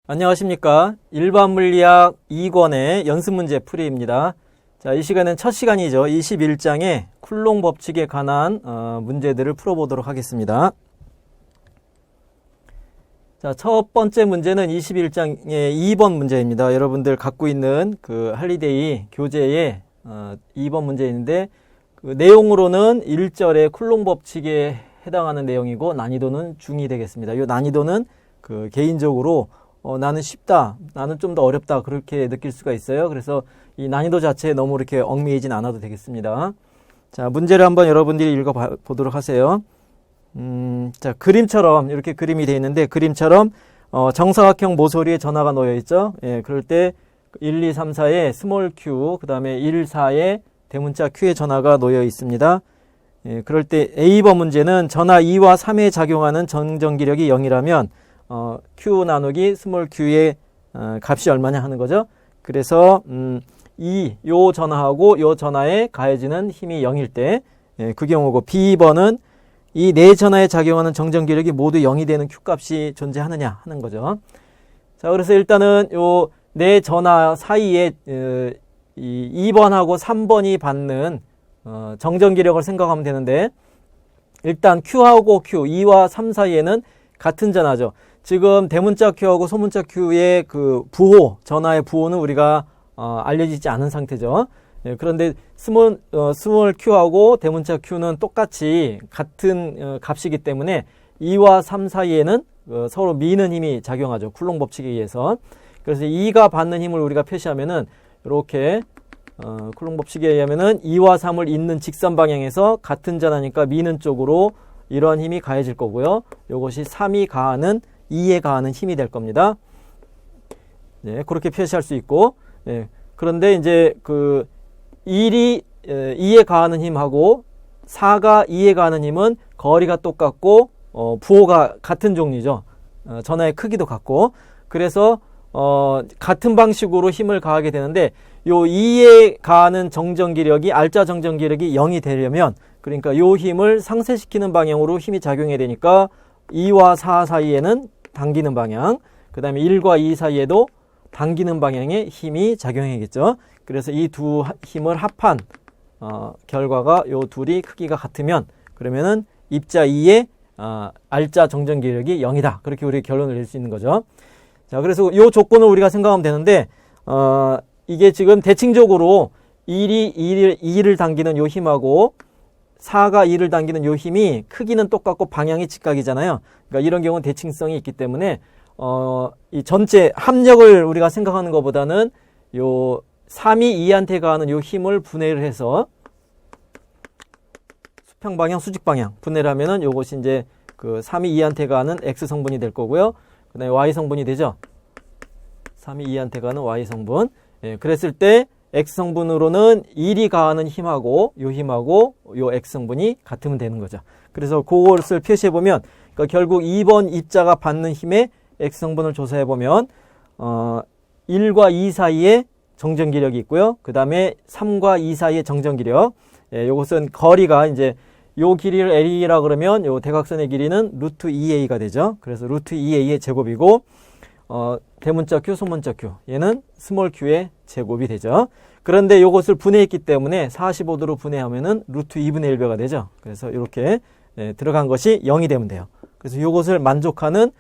안녕하십니까. 일반물리학 2권의 연습문제 풀이입니다. 자, 이 시간은 첫 시간이죠. 21장의 쿨롱 법칙에 관한 문제들을 풀어보도록 하겠습니다. 자, 첫 번째 문제는 21장의 2번 문제입니다. 여러분들 갖고 있는 그 할리데이 교재에 2번 문제인데 그 내용으로는 1절의 쿨롱 법칙에 해당하는 내용이고 난이도는 중이 되겠습니다. 이 난이도는 그 개인적으로 나는 쉽다, 나는 좀 더 어렵다 그렇게 느낄 수가 있어요. 그래서 이 난이도 자체에 너무 이렇게 얽매이진 않아도 되겠습니다. 자, 문제를 한번 여러분들이 읽어보도록 하세요. 자, 그림처럼 이렇게 그림이 되어 있는데 그림처럼 정사각형 모서리에 전화가 놓여 있죠. 예, 그럴 때 1, 2, 3, 4에 스몰 q, 그 다음에 1, 4에 대문자 q의 전화가 놓여 있습니다. 예, 그럴 때 A번 문제는 전화 2와 3에 작용하는 정전기력이 0이라면 q 나누기 스몰 q의 값이 얼마냐 하는 거죠. 그래서 요 전하하고 요 전하에 가해지는 힘이 0일 때 그 경우고, B번은 이 네 전하에 작용하는 정전기력이 모두 0이 되는 q 값이 존재하느냐 하는 거죠. 자, 그래서 일단은 요 네 전하 사이에 이 2번하고 3번이 받는 정전기력을 생각하면 되는데, 일단 q하고 q, 2와 3 사이에는 같은 전하죠. 지금 대문자 Q하고 소문자 Q의 그 부호, 전하의 부호는 우리가 알려지지 않은 상태죠. 예, 그런데 스몰 Q하고 대문자 Q는 똑같이 같은 값이기 때문에 2와 3 사이에는 서로 미는 힘이 작용하죠. 쿨롱 법칙에 의해서. 그래서 2가 받는 힘을 우리가 표시하면은 이렇게 쿨롱 법칙에 의하면은 2와 3을 잇는 직선 방향에서 같은 전하니까 미는 쪽으로 이러한 힘이 가해질 거고요. 이것이 3이 가하는 2에 가하는 힘이 될 겁니다. 네, 그렇게 표시할 수 있고, 네, 그런데 이제 그 1이 2에 가하는 힘하고 4가 2에 가하는 힘은 거리가 똑같고 부호가 같은 종류죠. 전하의 크기도 같고, 그래서 같은 방식으로 힘을 가하게 되는데, 요 2에 가하는 정전기력이 알짜 정전기력이 0이 되려면, 그러니까 요 힘을 상쇄시키는 방향으로 힘이 작용해야 되니까 2와 4 사이에는 당기는 방향, 그 다음에 1과 2 사이에도 당기는 방향의 힘이 작용해야겠죠. 그래서 이 두 힘을 합한 결과가 요 둘이 크기가 같으면, 그러면은 입자 2의 알짜 정전기력이 0이다. 그렇게 우리 결론을 낼 수 있는 거죠. 자, 그래서 요 조건을 우리가 생각하면 되는데, 이게 지금 대칭적으로 2를 당기는 요 힘하고 4가 2를 당기는 요 힘이 크기는 똑같고 방향이 직각이잖아요. 그러니까 이런 경우는 대칭성이 있기 때문에 이 전체 합력을 우리가 생각하는 것보다는 요 3이 2한테 가하는 요 힘을 분해를 해서 수평 방향, 수직 방향 분해를 하면은 요것이 이제 그 3이 2한테 가하는 x 성분이 될 거고요. 그다음에 y 성분이 되죠. 3이 2한테 가하는 y 성분. 예, 그랬을 때 X성분으로는 1이 가하는 힘하고 요 힘하고 요 X성분이 같으면 되는 거죠. 그래서 그것을 표시해보면, 그러니까 결국 2번 입자가 받는 힘의 X성분을 조사해보면 1과 2 사이에 정전기력이 있고요. 그 다음에 3과 2 사이에 정전기력. 예, 요것은 거리가 이제 요 길이를 L이라 그러면 요 대각선의 길이는 루트 2A가 되죠. 그래서 루트 2A의 제곱이고, 대문자 Q, 소문자 Q, 얘는 스몰 q의 제곱이 되죠. 그런데 이것을 분해했기 때문에 45도로 분해하면은 루트 2분의 1배가 되죠. 그래서 이렇게 들어간 것이 0이 되면 돼요. 그래서 이것을 만족하는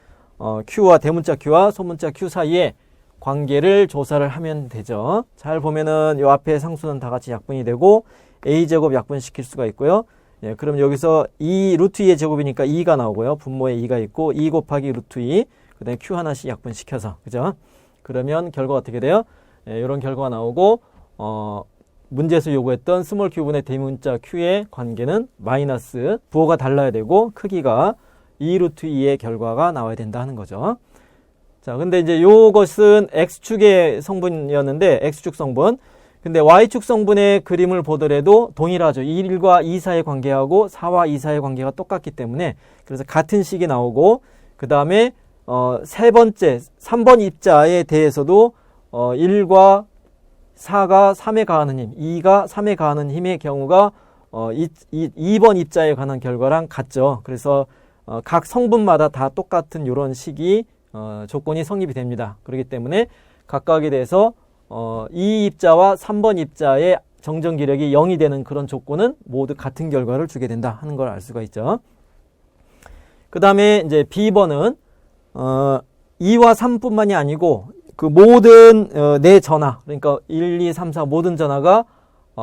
Q와 대문자 Q와 소문자 Q 사이의 관계를 조사를 하면 되죠. 잘 보면은 이 앞에 상수는 다 같이 약분이 되고 A제곱 약분시킬 수가 있고요. 예, 그럼 여기서 2 루트 2의 제곱이니까 2가 나오고요. 분모에 2가 있고 2 곱하기 루트 2, 그 다음에 Q 하나씩 약분시켜서, 그죠? 그러면 결과가 어떻게 돼요? 예, 이런 결과가 나오고, 문제에서 요구했던 스몰 q분의 대문자 q의 관계는 마이너스, 부호가 달라야 되고, 크기가 2 루트 2의 결과가 나와야 된다 하는 거죠. 자, 근데 이제 요것은 x축의 성분이었는데, x축 성분. 근데 y축 성분의 그림을 보더라도 동일하죠. 1과 2 사이의 관계하고 4와 2 사이의 관계가 똑같기 때문에, 그래서 같은 식이 나오고, 그 다음에 세 번째, 3번 입자에 대해서도 1과 4가 3에 가하는 힘, 2가 3에 가하는 힘의 경우가 2번 입자에 관한 결과랑 같죠. 그래서 각 성분마다 다 똑같은 이런 식이 조건이 성립이 됩니다. 그렇기 때문에 각각에 대해서 2 입자와 3번 입자의 정전 기력이 0이 되는 그런 조건은 모두 같은 결과를 주게 된다 하는 걸 알 수가 있죠. 그 다음에 이제 B번은 2와 3뿐만이 아니고 그 모든 네 전하, 그러니까 1, 2, 3, 4 모든 전하가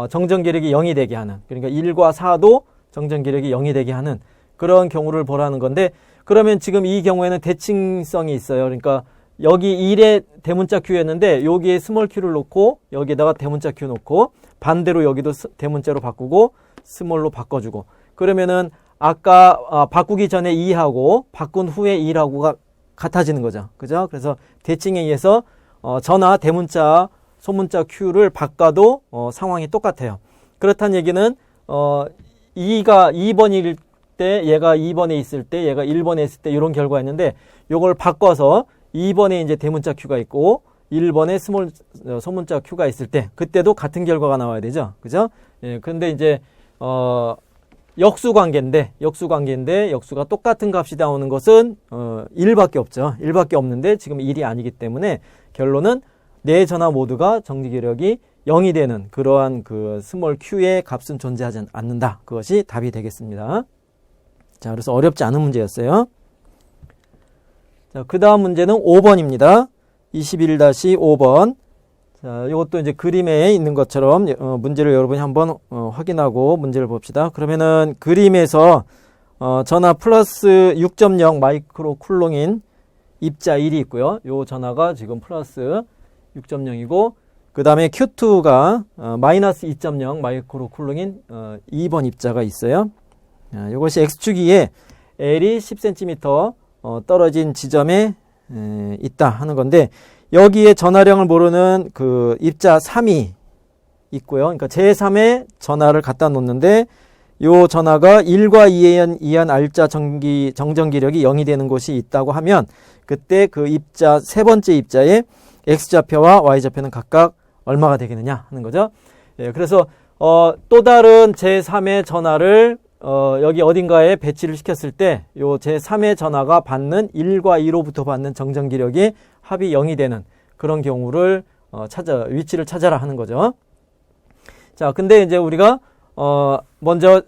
정전 기력이 0이 되게 하는, 그러니까 1과 4도 정전 기력이 0이 되게 하는 그런 경우를 보라는 건데, 그러면 지금 이 경우에는 대칭성이 있어요. 그러니까 여기 1에 대문자 Q였는데 여기에 스몰 q를 놓고 여기에다가 대문자 Q 놓고 반대로 여기도 대문자로 바꾸고 스몰로 바꿔주고, 그러면은 아까 바꾸기 전에 2하고 바꾼 후에 1하고가 같아지는 거죠. 그죠? 그래서 대칭에 의해서 전하 대문자 소문자 Q를 바꿔도 상황이 똑같아요. 그렇다는 얘기는 2가 2번일 때 얘가 2번에 있을 때 얘가 1번에 있을 때 이런 결과였는데, 요걸 바꿔서 2번에 이제 대문자 Q가 있고 1번에 스몰 소문자 Q가 있을 때 그때도 같은 결과가 나와야 되죠. 그죠? 예, 근데 이제 역수 관계인데 역수가 똑같은 값이 나오는 것은 1밖에 없죠. 1밖에 없는데 지금 1이 아니기 때문에 결론은 네 전하 모두가 정지 기력이 0이 되는 그러한 그 스몰 q의 값은 존재하지 않는다. 그것이 답이 되겠습니다. 자, 그래서 어렵지 않은 문제였어요. 자, 그 다음 문제는 5번입니다. 21-5번. 자, 이것도 이제 그림에 있는 것처럼 문제를 여러분이 한번 확인하고 문제를 봅시다. 그러면은 그림에서 전하 플러스 6.0 마이크로 쿨롱인 입자 1이 있고요. 요 전하가 지금 플러스 6.0이고, 그 다음에 Q2가 마이너스 2.0 마이크로 쿨롱인 2번 입자가 있어요. 이것이 X축위에 L이 10cm 떨어진 지점에 있다 하는 건데, 여기에 전하량을 모르는 그 입자 3이 있고요. 그러니까 제3의 전하를 갖다 놓는데 요 전하가 1과 2에 의한 R자 정전 기력이 0이 되는 곳이 있다고 하면, 그때 그 입자 세 번째 입자의 X좌표와 Y좌표는 각각 얼마가 되겠느냐 하는 거죠. 예, 그래서 또 다른 제3의 전하를 여기 어딘가에 배치를 시켰을 때 요 제3의 전하가 받는 1과 2로부터 받는 정전 기력이 합이 0이 되는 그런 경우를 위치를 찾아라 하는 거죠. 자, 근데 이제 우리가 먼저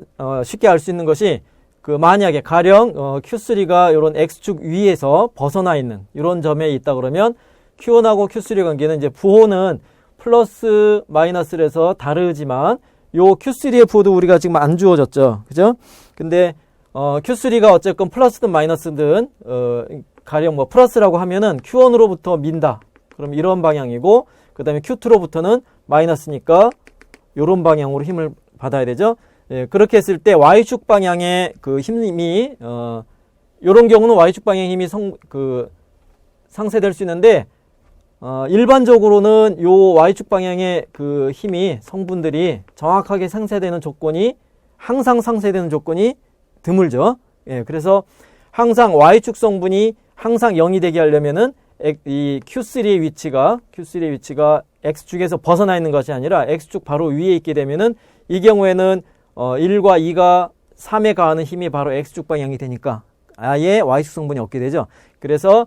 쉽게 알 수 있는 것이, 그 만약에 가령 Q3가 이런 X축 위에서 벗어나 있는 이런 점에 있다 그러면 Q1하고 Q3 관계는 이제 부호는 플러스 마이너스를 해서 다르지만 요 Q3의 부호도 우리가 지금 안 주어졌죠. 그죠? 근데 Q3가 어쨌건 플러스든 마이너스든 가령 뭐 플러스라고 하면은 Q1으로부터 민다. 그럼 이런 방향이고, 그 다음에 Q2로부터는 마이너스니까 요런 방향으로 힘을 받아야 되죠. 예, 그렇게 했을 때 Y축 방향의 그 힘이 요런 경우는 Y축 방향 힘이 상쇄될 수 있는데, 일반적으로는 요 Y축 방향의 그 힘이 성분들이 정확하게 상쇄되는 조건이, 항상 상쇄되는 조건이 드물죠. 예, 그래서 항상 Y축 성분이 항상 0이 되게 하려면은 이 Q3의 위치가 X축에서 벗어나 있는 것이 아니라 X축 바로 위에 있게 되면은, 이 경우에는 1과 2가 3에 가하는 힘이 바로 X축 방향이 되니까 아예 Y축 성분이 없게 되죠. 그래서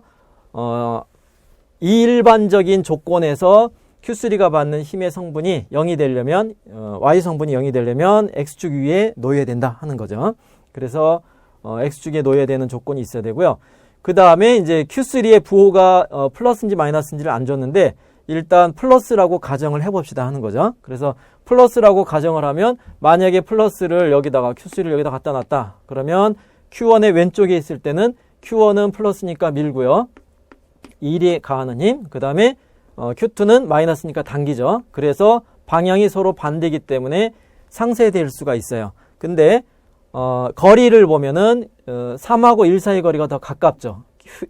이 일반적인 조건에서 Q3가 받는 힘의 성분이 0이 되려면, Y 성분이 0이 되려면 X축 위에 놓여야 된다 하는 거죠. 그래서 X축에 놓여야 되는 조건이 있어야 되고요. 그 다음에 이제 Q3의 부호가 플러스인지 마이너스인지를 안 줬는데, 일단 플러스라고 가정을 해봅시다 하는 거죠. 그래서 플러스라고 가정을 하면, 만약에 플러스를 여기다가 Q3를 여기다 갖다 놨다. 그러면 Q1의 왼쪽에 있을 때는 Q1은 플러스니까 밀고요. 1이 가하는 힘, 그 다음에 Q2는 마이너스니까 당기죠. 그래서 방향이 서로 반대이기 때문에 상쇄될 수가 있어요. 근데 거리를 보면은 3하고 1 사이의 거리가 더 가깝죠.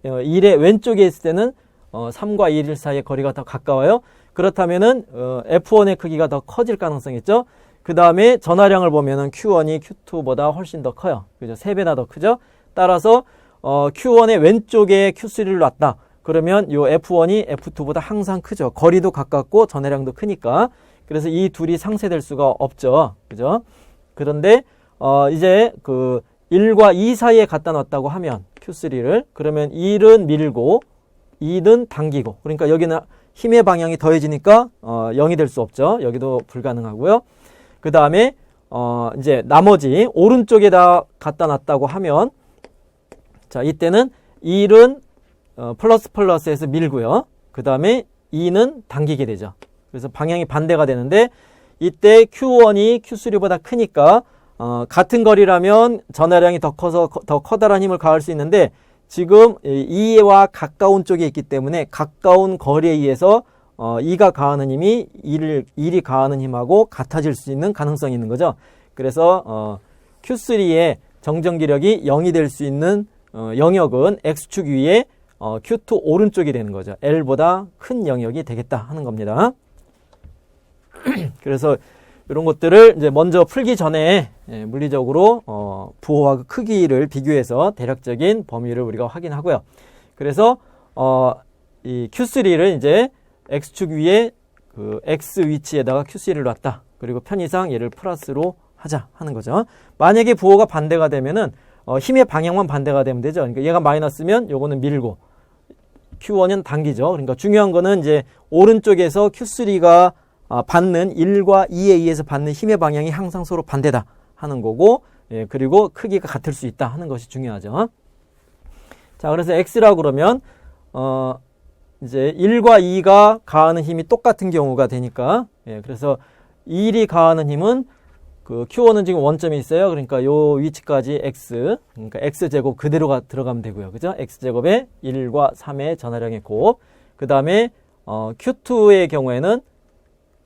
1의 왼쪽에 있을 때는 3과 1 사이의 거리가 더 가까워요. 그렇다면은 F1의 크기가 더 커질 가능성이 있죠. 그 다음에 전하량을 보면은 Q1이 Q2보다 훨씬 더 커요. 그죠? 3배나 더 크죠. 따라서 Q1의 왼쪽에 Q3를 놨다. 그러면 요 F1이 F2보다 항상 크죠. 거리도 가깝고 전해량도 크니까. 그래서 이 둘이 상쇄될 수가 없죠. 그죠? 그런데 이제 그 1과 2 사이에 갖다 놨다고 하면 Q3를, 그러면 1은 밀고 2는 당기고, 그러니까 여기는 힘의 방향이 더해지니까 0이 될 수 없죠. 여기도 불가능하고요. 그 다음에 이제 나머지 오른쪽에다 갖다 놨다고 하면, 자, 이때는 1은 플러스 플러스에서 밀고요. 그 다음에 2는 당기게 되죠. 그래서 방향이 반대가 되는데, 이때 Q1이 Q3보다 크니까 같은 거리라면 전하량이 더 커서 더 커다란 힘을 가할 수 있는데, 지금 2와 가까운 쪽에 있기 때문에 가까운 거리에 의해서 2가 가하는 힘이 1이 가하는 힘하고 같아질 수 있는 가능성이 있는 거죠. 그래서 Q3의 정전기력이 0이 될 수 있는 영역은 X축 위에 Q2 오른쪽이 되는 거죠. L보다 큰 영역이 되겠다 하는 겁니다. 그래서 이런 것들을 이제 먼저 풀기 전에 물리적으로 부호와 크기를 비교해서 대략적인 범위를 우리가 확인하고요. 그래서 이 Q3를 이제 X축 위에 그 X 위치에다가 Q3를 놨다. 그리고 편의상 얘를 플러스로 하자 하는 거죠. 만약에 부호가 반대가 되면은 힘의 방향만 반대가 되면 되죠. 그러니까 얘가 마이너스면 요거는 밀고 Q1은 당기죠. 그러니까 중요한 거는 이제 오른쪽에서 Q3가 받는 1과 2에 의해서 받는 힘의 방향이 항상 서로 반대다 하는 거고, 그리고 크기가 같을 수 있다 하는 것이 중요하죠. 자, 그래서 X라고 그러면 이제 1과 2가 가하는 힘이 똑같은 경우가 되니까, 그래서 1이 가하는 힘은 그 Q1은 지금 원점이 있어요. 그러니까 요 위치까지 X, 그러니까 X제곱 그대로가 들어가면 되고요. 그죠? X제곱에 1과 3의 전하량의 곱. 그 다음에 Q2의 경우에는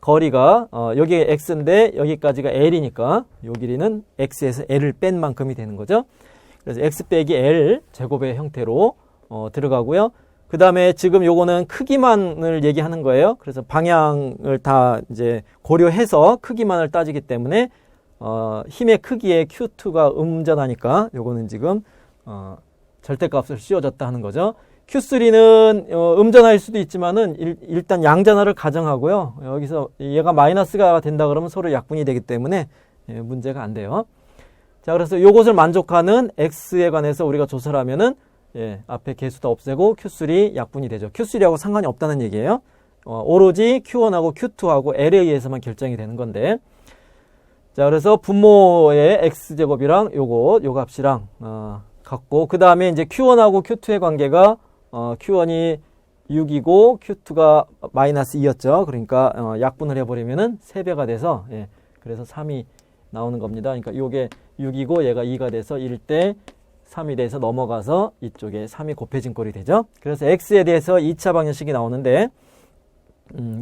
거리가 여기가 X인데 여기까지가 L이니까 요 길이는 X에서 L을 뺀 만큼이 되는 거죠. 그래서 X 빼기 L 제곱의 형태로 들어가고요. 그 다음에 지금 요거는 크기만을 얘기하는 거예요. 그래서 방향을 다 이제 고려해서 크기만을 따지기 때문에 힘의 크기에 Q2가 음전하니까 요거는 지금 절대값을 씌워줬다 하는 거죠. Q3는 음전화일 수도 있지만은 일단 양전화를 가정하고요. 여기서 얘가 마이너스가 된다 그러면 서로 약분이 되기 때문에 문제가 안 돼요. 자, 그래서 요것을 만족하는 X에 관해서 우리가 조사를 하면은 앞에 개수 다 없애고 Q3 약분이 되죠. Q3하고 상관이 없다는 얘기예요. 오로지 Q1하고 Q2하고 L에 의해서만 결정이 되는 건데. 자, 그래서 분모의 X제곱이랑 요 값이랑 같고, 그 다음에 이제 Q1하고 Q2의 관계가 Q1이 6이고 Q2가 마이너스 2였죠. 그러니까 약분을 해버리면은 3배가 돼서 그래서 3이 나오는 겁니다. 그러니까 요게 6이고 얘가 2가 돼서 1대 3이 돼서 넘어가서 이쪽에 3이 곱해진 꼴이 되죠. 그래서 X에 대해서 2차 방정식이 나오는데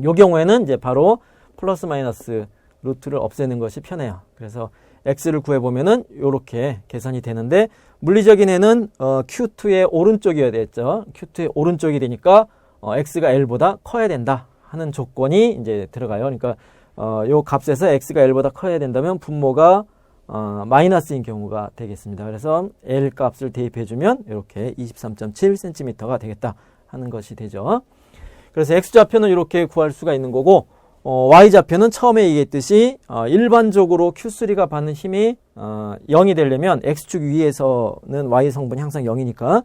요 경우에는 이제 바로 플러스 마이너스 루트를 없애는 것이 편해요. 그래서 X를 구해보면은 요렇게 계산이 되는데, 물리적인 해는 Q2의 오른쪽이어야 되겠죠. Q2의 오른쪽이 되니까 X가 L보다 커야 된다 하는 조건이 이제 들어가요. 그러니까 요 값에서 X가 L보다 커야 된다면 분모가 마이너스인 경우가 되겠습니다. 그래서 L 값을 대입해주면 이렇게 23.7cm가 되겠다 하는 것이 되죠. 그래서 X좌표는 이렇게 구할 수가 있는 거고, Y좌표는 처음에 얘기했듯이 일반적으로 Q3가 받는 힘이 0이 되려면 X축 위에서는 Y 성분이 항상 0이니까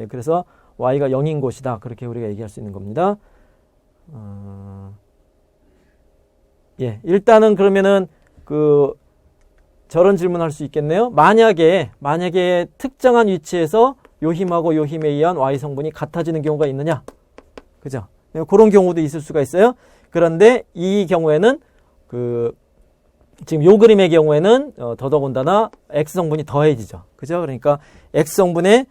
그래서 Y가 0인 곳이다. 그렇게 우리가 얘기할 수 있는 겁니다. 일단은 그러면은 저런 질문할 수 있겠네요. 만약에 특정한 위치에서 요 힘하고 요 힘에 의한 Y 성분이 같아지는 경우가 있느냐? 그죠? 그런 경우도 있을 수가 있어요. 그런데 이 경우에는 지금 요 그림의 경우에는 더더군다나 X 성분이 더해지죠. 그죠? 그러니까 X 성분의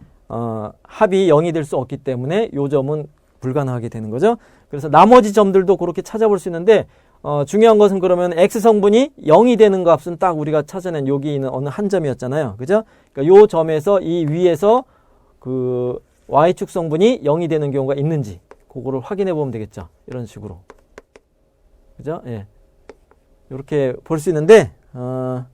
합이 0이 될 수 없기 때문에 요 점은 불가능하게 되는 거죠. 그래서 나머지 점들도 그렇게 찾아볼 수 있는데 중요한 것은 그러면 X 성분이 0이 되는 값은 딱 우리가 찾아낸 여기 있는 어느 한 점이었잖아요. 그죠? 그러니까 요 점에서 이 위에서 Y축 성분이 0이 되는 경우가 있는지 그거를 확인해 보면 되겠죠. 이런 식으로. 그죠? 이렇게 볼 수 있는데, 이건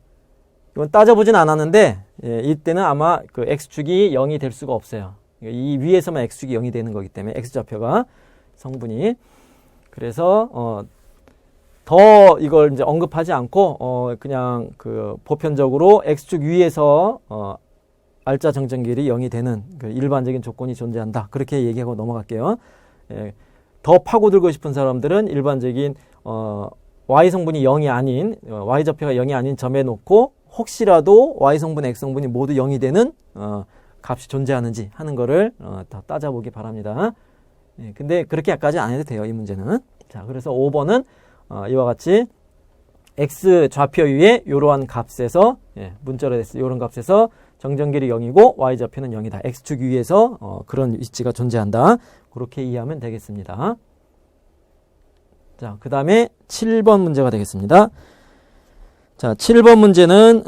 따져보진 않았는데, 이때는 아마 X축이 0이 될 수가 없어요. 이 위에서만 X축이 0이 되는 거기 때문에, X좌표가 성분이. 그래서, 더 이걸 이제 언급하지 않고, 그냥 보편적으로 X축 위에서, 알짜 정전결이 0이 되는 그 일반적인 조건이 존재한다. 그렇게 얘기하고 넘어갈게요. 예, 더 파고들고 싶은 사람들은 일반적인 y 성분이 0이 아닌 y 좌표가 0이 아닌 점에 놓고 혹시라도 y 성분, x 성분이 모두 0이 되는 값이 존재하는지 하는 거를 다 따져보기 바랍니다. 예, 근데 그렇게까지 안 해도 돼요, 이 문제는. 자, 그래서 5번은 이와 같이 x 좌표 위에 이러한 값에서 문자로 됐어요. 이런 값에서 정전결이 0이고 y 좌표는 0이다. x축 위에서 그런 위치가 존재한다. 그렇게 이해하면 되겠습니다. 자, 그 다음에 7번 문제가 되겠습니다. 자, 7번 문제는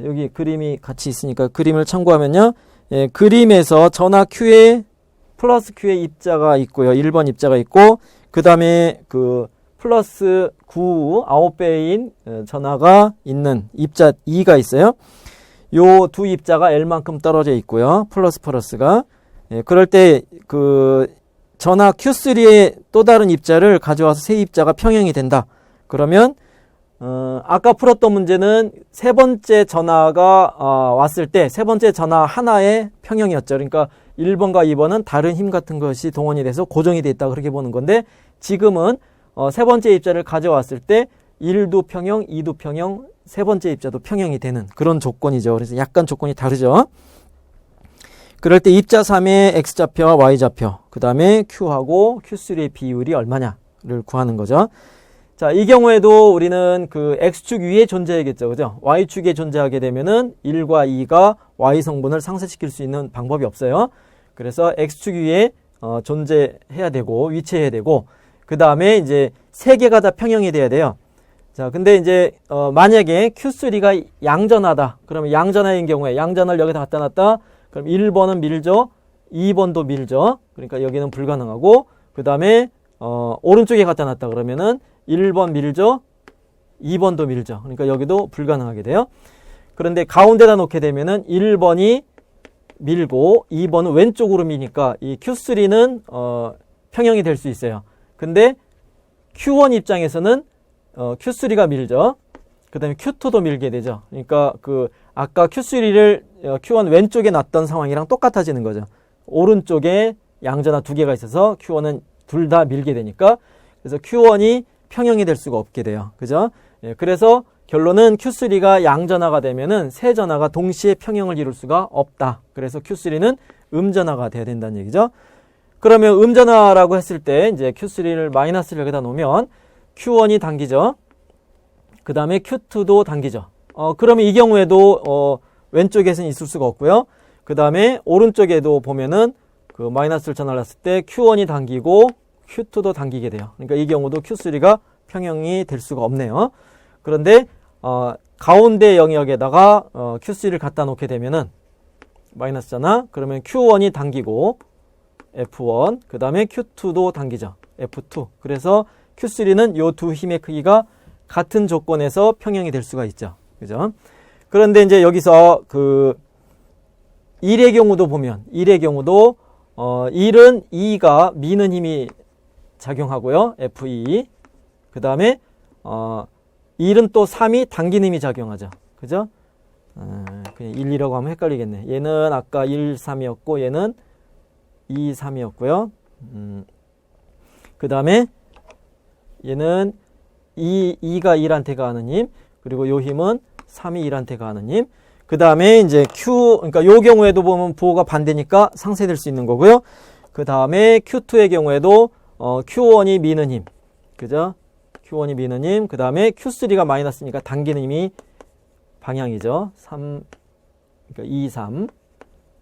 여기 그림이 같이 있으니까 그림을 참고하면요. 예, 그림에서 전화 Q에 플러스 Q의 입자가 있고요. 1번 입자가 있고 그 다음에 그 플러스 9배인 전화가 있는 입자 2가 있어요. 요 두 입자가 L만큼 떨어져 있고요. 플러스가. 예, 그럴 때 그 전화 Q3의 또 다른 입자를 가져와서 세 입자가 평행이 된다. 그러면 아까 풀었던 문제는 세 번째 전화가 왔을 때 세 번째 전화 하나의 평형이었죠. 그러니까 1번과 2번은 다른 힘 같은 것이 동원이 돼서 고정이 돼 있다. 그렇게 보는 건데 지금은 세 번째 입자를 가져왔을 때 1도 평형, 2도 평형, 세 번째 입자도 평형이 되는 그런 조건이죠. 그래서 약간 조건이 다르죠. 그럴 때 입자 3의 X좌표와 Y좌표, 그 다음에 Q하고 Q3의 비율이 얼마냐를 구하는 거죠. 자, 이 경우에도 우리는 그 X축 위에 존재하겠죠. 그죠? Y축에 존재하게 되면은 1과 2가 Y 성분을 상쇄시킬 수 있는 방법이 없어요. 그래서 X축 위에 존재해야 되고, 위치해야 되고, 그 다음에 이제 세 개가 다 평형이 돼야 돼요. 자, 근데 이제, 만약에 Q3가 양전하다. 그러면 양전하인 경우에 양전을 여기다 갖다 놨다. 그럼 1번은 밀죠. 2번도 밀죠. 그러니까 여기는 불가능하고, 그 다음에, 오른쪽에 갖다 놨다. 그러면은 1번 밀죠. 2번도 밀죠. 그러니까 여기도 불가능하게 돼요. 그런데 가운데다 놓게 되면은 1번이 밀고 2번은 왼쪽으로 미니까 이 Q3는 평형이 될 수 있어요. 근데 Q1 입장에서는 Q3가 밀죠. 그 다음에 Q2도 밀게 되죠. 그러니까 그 아까 Q3를 Q1 왼쪽에 놨던 상황이랑 똑같아지는 거죠. 오른쪽에 양전화 두 개가 있어서 Q1은 둘 다 밀게 되니까 그래서 Q1이 평형이 될 수가 없게 돼요. 그죠? 예, 그래서 결론은 Q3가 양전화가 되면은 세 전화가 동시에 평형을 이룰 수가 없다. 그래서 Q3는 음전화가 돼야 된다는 얘기죠. 그러면 음전화라고 했을 때 이제 Q3를 마이너스를 여기다 놓으면 Q1이 당기죠. 그 다음에 Q2도 당기죠. 그러면 이 경우에도 왼쪽에서는 있을 수가 없고요. 그 다음에 오른쪽에도 보면은 그 마이너스를 전환했을 때 Q1이 당기고 Q2도 당기게 돼요. 그러니까 이 경우도 Q3가 평형이 될 수가 없네요. 그런데 가운데 영역에다가 Q3를 갖다 놓게 되면은 마이너스잖아. 그러면 Q1이 당기고 F1, 그 다음에 Q2도 당기죠. F2. 그래서 Q3는 요 두 힘의 크기가 같은 조건에서 평형이 될 수가 있죠. 그죠? 그런데 이제 여기서 그 1의 경우도 보면 1의 경우도 1은 2가 미는 힘이 작용하고요. F2. 그 다음에 1은 또 3이 당기는 힘이 작용하죠. 그죠? 그냥 1, 2라고 하면 헷갈리겠네. 얘는 아까 1, 3이었고 얘는 2, 3이었고요. 그 다음에 얘는 2가 1한테 가하는 힘, 그리고 요 힘은 3이 1한테 가하는 힘. 그 다음에 이제 그러니까 요 경우에도 보면 부호가 반대니까 상쇄될 수 있는 거고요. 그 다음에 Q2의 경우에도 Q1이 미는 힘. 그죠? Q1이 미는 힘. 그 다음에 Q3가 마이너스니까 당기는 힘이 방향이죠. 3, 그러니까 2, 3.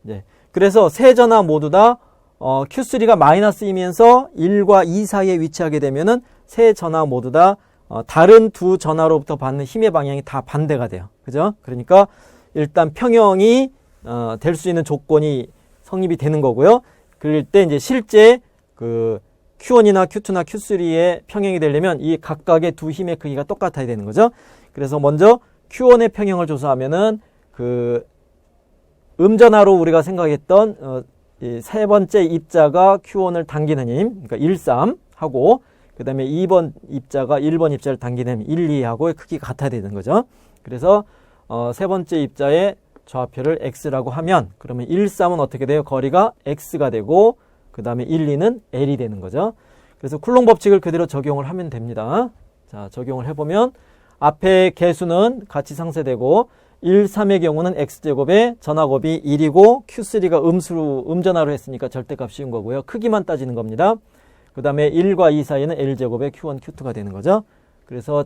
네. 그래서 세 전화 모두 다 Q3가 마이너스이면서 1과 2 사이에 위치하게 되면은 세 전화 모두 다 다른 두 전화로부터 받는 힘의 방향이 다 반대가 돼요. 그죠? 그러니까 일단 평형이 될 수 있는 조건이 성립이 되는 거고요. 그럴 때 이제 실제 그 Q1이나 Q2나 Q3의 평형이 되려면 이 각각의 두 힘의 크기가 똑같아야 되는 거죠. 그래서 먼저 Q1의 평형을 조사하면은 그 음전화로 우리가 생각했던 이 세 번째 입자가 Q1을 당기는 힘, 그러니까 1, 3 하고 그 다음에 2번 입자가 1번 입자를 당기는 힘, 1, 2하고의 크기가 같아야 되는 거죠. 그래서 세 번째 입자의 좌표를 x라고 하면 그러면 1, 3은 어떻게 돼요? 거리가 x가 되고 그 다음에 1, 2는 l이 되는 거죠. 그래서 쿨롱 법칙을 그대로 적용을 하면 됩니다. 자, 적용을 해보면 앞에 개수는 같이 상쇄되고 1, 3의 경우는 x제곱에 전하곱이 1이고 q3가 음전하로 했으니까 절대값 씌운 거고요. 크기만 따지는 겁니다. 그 다음에 1과 2 사이에는 l제곱에 q1, q2가 되는 거죠. 그래서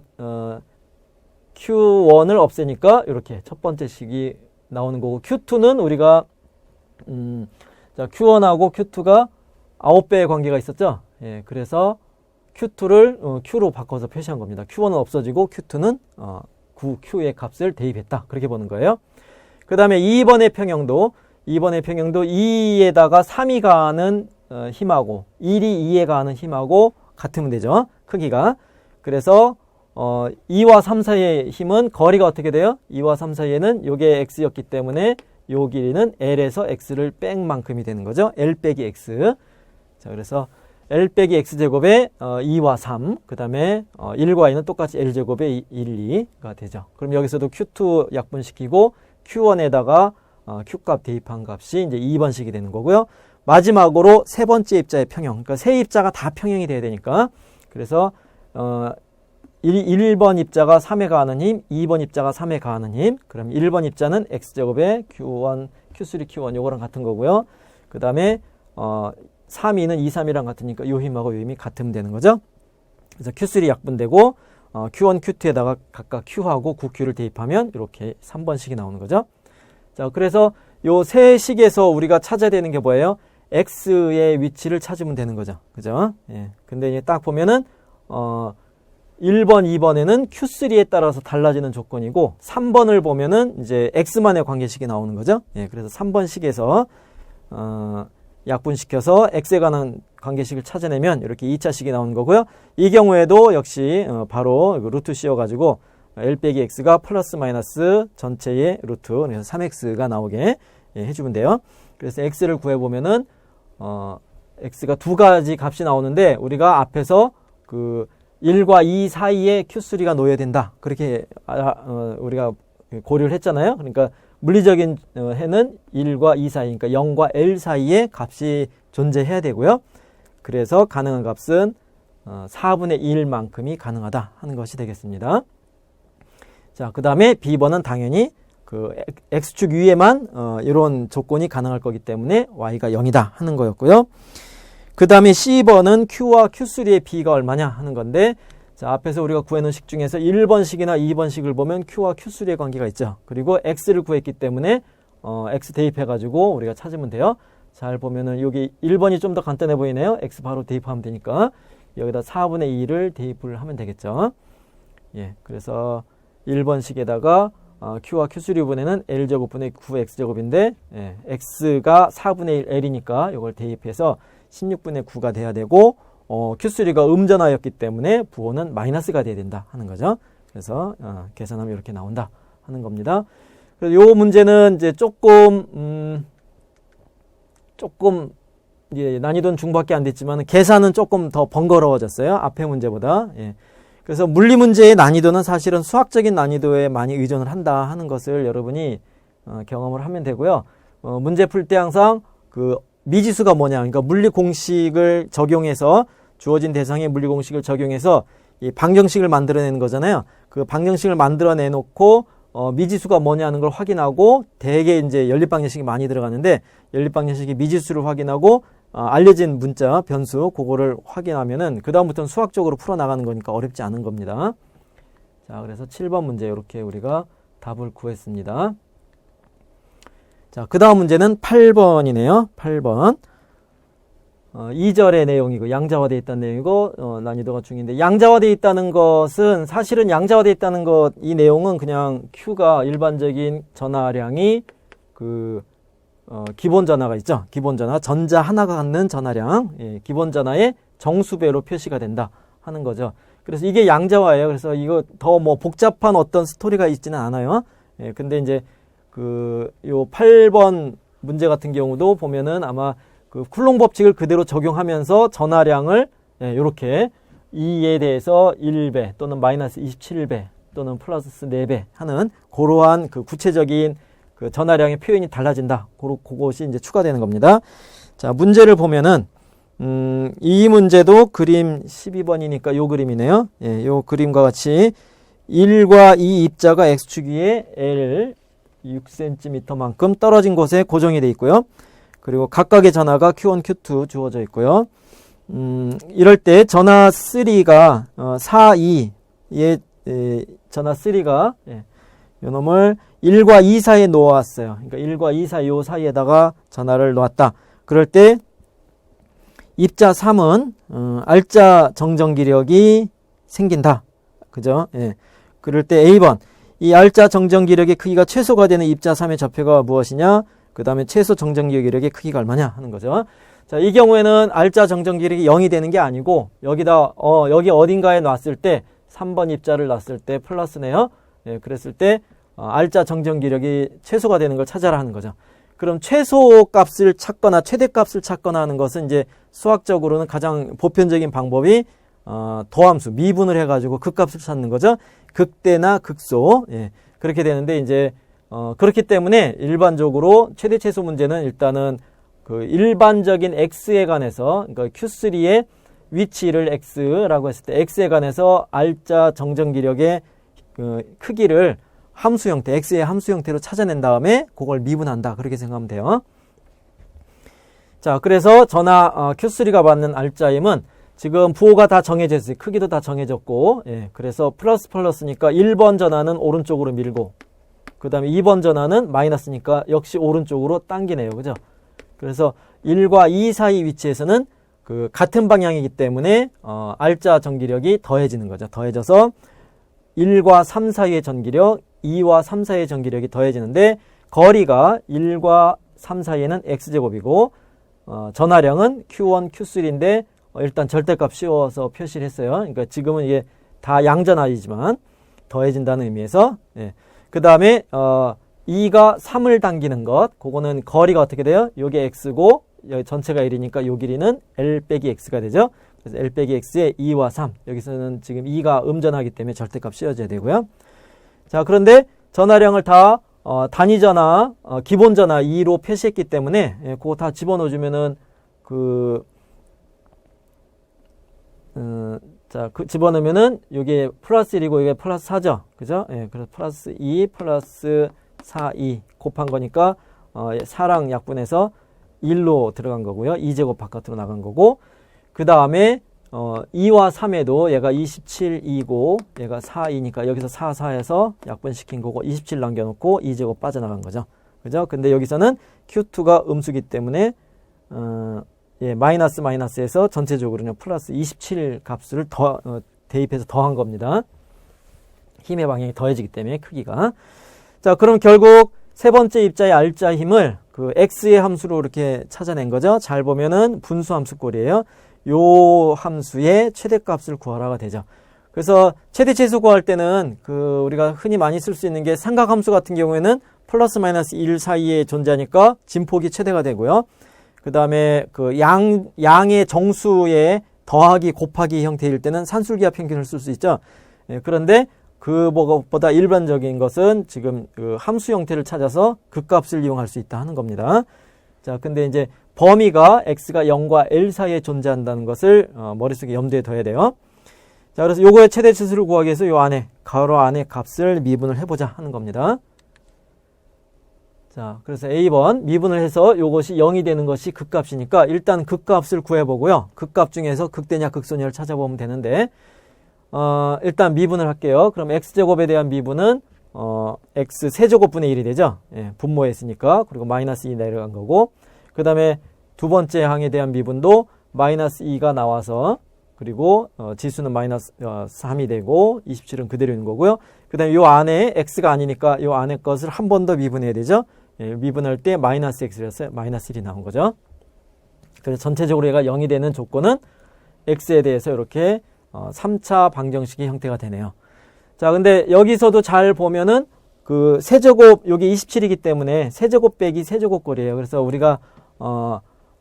q1을 없애니까 이렇게 첫 번째 식이 나오는 거고 q2는 우리가 자, q1하고 q2가 9배의 관계가 있었죠. 예, 그래서 q2를 q로 바꿔서 표시한 겁니다. q1은 없어지고 q2는 9q의 값을 대입했다. 그렇게 보는 거예요. 그 다음에 2번의 평형도 2에다가 3이 가하는 힘하고 1이 2에 가하는 힘하고 같으면 되죠. 크기가. 그래서 2와 3 사이의 힘은 거리가 어떻게 돼요? 2와 3 사이에는 요게 x였기 때문에 요 길이는 l에서 x를 뺀 만큼이 되는 거죠. l 빼기 x. 자, 그래서 l 빼기 x제곱에 2와 3, 그 다음에 1과 2는 똑같이 l제곱에 1, 2가 되죠. 그럼 여기서도 q2 약분시키고 q1에다가 q값 대입한 값이 이제 2번식이 되는 거고요. 마지막으로 세 번째 입자의 평형. 그러니까 세 입자가 다 평형이 돼야 되니까. 그래서 1번 입자가 3에 가하는 힘, 2번 입자가 3에 가하는 힘. 그럼 1번 입자는 x제곱에 q1, q3, q1 요거랑 같은 거고요. 그 다음에 3, 2는 2, 3이랑 같으니까 요 힘하고 요 힘이 같으면 되는 거죠. 그래서 q3 약분되고 q1, q2에다가 각각 q하고 9q를 대입하면 이렇게 3번식이 나오는 거죠. 자, 그래서 요 세 식에서 우리가 찾아야 되는 게 뭐예요? x의 위치를 찾으면 되는 거죠. 그죠? 예. 근데 이제 딱 보면은 1번, 2번에는 q3에 따라서 달라지는 조건이고 3번을 보면은 이제 x만의 관계식이 나오는 거죠. 예. 그래서 3번 식에서 약분시켜서 x에 관한 관계식을 찾아내면 이렇게 2차식이 나오는 거고요. 이 경우에도 역시 바로 루트 씌워가지고 l 빼기 x가 플러스 마이너스 전체의 루트, 그래서 3x가 나오게 해주면 돼요. 그래서 x를 구해보면은 x가 두 가지 값이 나오는데 우리가 앞에서 그 1과 2 사이에 q3가 놓여야 된다. 그렇게 우리가 고려를 했잖아요. 그러니까 물리적인 해는 1과 2 사이, 그러니까 0과 l 사이에 값이 존재해야 되고요. 그래서 가능한 값은 4분의 1만큼이 가능하다 하는 것이 되겠습니다. 자, 그 다음에 B번은 당연히 그 x축 위에만 이런 조건이 가능할 거기 때문에 y가 0이다 하는 거였고요. 그 다음에 C번은 Q와 Q3의 B가 얼마냐 하는 건데, 자, 앞에서 우리가 구해놓은 식 중에서 1번식이나 2번식을 보면 Q와 Q3의 관계가 있죠. 그리고 X를 구했기 때문에 X 대입해가지고 우리가 찾으면 돼요. 잘 보면은 여기 1번이 좀 더 간단해 보이네요. X 바로 대입하면 되니까 여기다 4분의 2를 대입을 하면 되겠죠. 예, 그래서 1번식에다가 Q와 Q3분에는 L제곱분의 9X제곱인데 예, X가 4분의 1 L이니까 이걸 대입해서 16분의 9가 돼야 되고 Q3가 음전하였기 때문에 부호는 마이너스가 돼야 된다 하는 거죠. 그래서 계산하면 이렇게 나온다 하는 겁니다. 그래서 요 문제는 이제 조금 이제 난이도는 중밖에 안 됐지만 계산은 조금 더 번거로워졌어요. 앞에 문제보다. 예. 그래서 물리 문제의 난이도는 사실은 수학적인 난이도에 많이 의존을 한다 하는 것을 여러분이 경험을 하면 되고요. 문제 풀 때 항상 그 미지수가 뭐냐, 그러니까 물리 공식을 적용해서 주어진 대상의 물리 공식을 적용해서 이 방정식을 만들어내는 거잖아요. 그 방정식을 만들어내놓고 미지수가 뭐냐는 걸 확인하고 대개 이제 연립방정식이 많이 들어가는데 연립방정식이 미지수를 확인하고 알려진 문자 변수 그거를 확인하면은 그 다음부터는 수학적으로 풀어나가는 거니까 어렵지 않은 겁니다. 자, 그래서 7번 문제 이렇게 우리가 답을 구했습니다. 자, 그 다음 문제는 8번이네요. 8번. 2절의 내용이고 양자화되어 있다는 내용이고 난이도가 중인데, 양자화되어 있다는 것은 사실은 양자화되어 있다는 것, 이 내용은 그냥 Q가 일반적인 전하량이 그 기본 전하가 있죠. 기본 전하, 전자 하나가 갖는 전하량, 예, 기본 전하의 정수배로 표시가 된다 하는 거죠. 그래서 이게 양자화예요. 그래서 이거 더 뭐 복잡한 어떤 스토리가 있지는 않아요. 예, 근데 이제 요 8번 문제 같은 경우도 보면은 아마 그 쿨롱 법칙을 그대로 적용하면서 전하량을 예, 요렇게 2에 대해서 1배 또는 마이너스 27배 또는 플러스 4배 하는 그러한 그 구체적인 그 전하량의 표현이 달라진다. 그것이 이제 추가되는 겁니다. 자, 문제를 보면은, 이 문제도 그림 12번이니까 요 그림이네요. 예, 요 그림과 같이 1과 2 입자가 X축 위에 L 6cm만큼 떨어진 곳에 고정이 되어 있고요. 그리고 각각의 전하가 Q1, Q2 주어져 있고요. 이럴 때 전하 3가 4, 2의 전하 3가 요 놈을 1과 2 사이에 놓았어요. 그러니까 1과 2 사이 요 사이에다가 전하를 놓았다. 그럴 때 입자 3은 알자 정전기력이 생긴다. 그죠? 예. 그럴 때 A번 이 알자 정전기력의 크기가 최소가 되는 입자 3의 좌표가 무엇이냐? 그 다음에 최소 정전기력의 크기가 얼마냐 하는 거죠. 자, 이 경우에는 알자 정전기력이 0이 되는 게 아니고 여기다 여기 어딘가에 놨을 때 3번 입자를 놨을 때 플러스네요. 예, 그랬을 때 알자 정전기력이 최소가 되는 걸 찾아라 하는 거죠. 그럼 최소 값을 찾거나 최대 값을 찾거나 하는 것은 이제 수학적으로는 가장 보편적인 방법이 더함수, 미분을 해가지고 그 값을 찾는 거죠. 극대나 극소. 예, 그렇게 되는데 이제 그렇기 때문에 일반적으로 최대 최소 문제는 일단은 그 일반적인 x에 관해서 그러니까 Q3의 위치를 x라고 했을 때 x에 관해서 알자 정전기력의 그 크기를 함수 형태, x의 함수 형태로 찾아낸 다음에 그걸 미분한다. 그렇게 생각하면 돼요. 자, 그래서 전하 Q3가 받는 알자임은 지금 부호가 다 정해져 있어요. 크기도 다 정해졌고, 예, 그래서 플러스니까 1번 전하는 오른쪽으로 밀고, 그 다음에 2번 전하는 마이너스니까 역시 오른쪽으로 당기네요. 그죠? 그래서 1과 2 사이 위치에서는 그 같은 방향이기 때문에 알자 전기력이 더해지는 거죠. 더해져서 1과 3 사이의 전기력, 2와 3 사이의 전기력이 더해지는데 거리가 1과 3 사이에는 x제곱이고 전하량은 Q1, Q3인데 일단 절대값 씌워서 표시를 했어요. 그러니까 지금은 이게 다 양전하이지만 더해진다는 의미에서 예. 그 다음에 2가 3을 당기는 것, 그거는 거리가 어떻게 돼요? 요게 x고 여기 전체가 1이니까 요 길이는 L 빼기 x가 되죠. 그래서 L 빼기 x에 2와 3. 여기서는 지금 2가 음전하기 때문에 절대값 씌워줘야 되고요. 자, 그런데 전하량을 다 단위전하, 기본전하 2로 표시했기 때문에 예, 그거 다 집어넣어주면은 자, 집어넣으면은 요게 플러스 1이고 이게 플러스 4죠. 그죠? 예, 그래서 플러스 2 플러스 4, 2 곱한 거니까 4랑 약분해서 1로 들어간 거고요. 2제곱 바깥으로 나간 거고 그 다음에 2와 3에도 얘가 27, 2고 얘가 4, 2니까 여기서 4, 4에서 약분시킨 거고 27 남겨놓고 2제곱 빠져나간 거죠. 그죠? 근데 여기서는 Q2가 음수기 때문에 예, 마이너스에서 전체적으로는 플러스 27 값을 대입해서 더한 겁니다. 힘의 방향이 더해지기 때문에 크기가. 자, 그럼 결국 세 번째 입자의 알자 힘을 그 x의 함수로 이렇게 찾아낸 거죠. 잘 보면은 분수 함수꼴이에요. 요 함수의 최대값을 구하라가 되죠. 그래서 최대 최소 구할 때는 그 우리가 흔히 많이 쓸 수 있는 게 삼각함수 같은 경우에는 플러스 마이너스 1 사이에 존재하니까 진폭이 최대가 되고요. 그 다음에 그 양의 정수의 더하기 곱하기 형태일 때는 산술기하 평균을 쓸 수 있죠. 예, 그런데 그보다 일반적인 것은 지금 그 함수 형태를 찾아서 그 값을 이용할 수 있다 하는 겁니다. 자, 근데 이제 범위가 x가 0과 l 사이에 존재한다는 것을 머릿속에 염두에 둬야 돼요. 자, 그래서 요거의 최대 치수를 구하기 위해서 요 안에 가로 안에 값을 미분을 해보자 하는 겁니다. 자, 그래서 A번 미분을 해서 요것이 0이 되는 것이 극값이니까 일단 극값을 구해보고요. 극값 중에서 극대냐 극소냐를 찾아보면 되는데 일단 미분을 할게요. 그럼 x제곱에 대한 미분은 x 세제곱분의 1이 되죠. 예, 분모에 있으니까. 그리고 마이너스 2 내려간 거고 그 다음에 두 번째 항에 대한 미분도 마이너스 2가 나와서 그리고 지수는 마이너스 3이 되고 27은 그대로 있는 거고요. 그 다음에 요 안에 x가 아니니까 요 안에 것을 한 번 더 미분해야 되죠. 예, 미분할 때 마이너스 x였어요. 마이너스 1이 나온 거죠. 그래서 전체적으로 얘가 0이 되는 조건은 x에 대해서 이렇게 3차 방정식의 형태가 되네요. 자, 근데 여기서도 잘 보면은 그 세제곱 여기 27이기 때문에 세제곱 빼기 세제곱꼴이에요. 그래서 우리가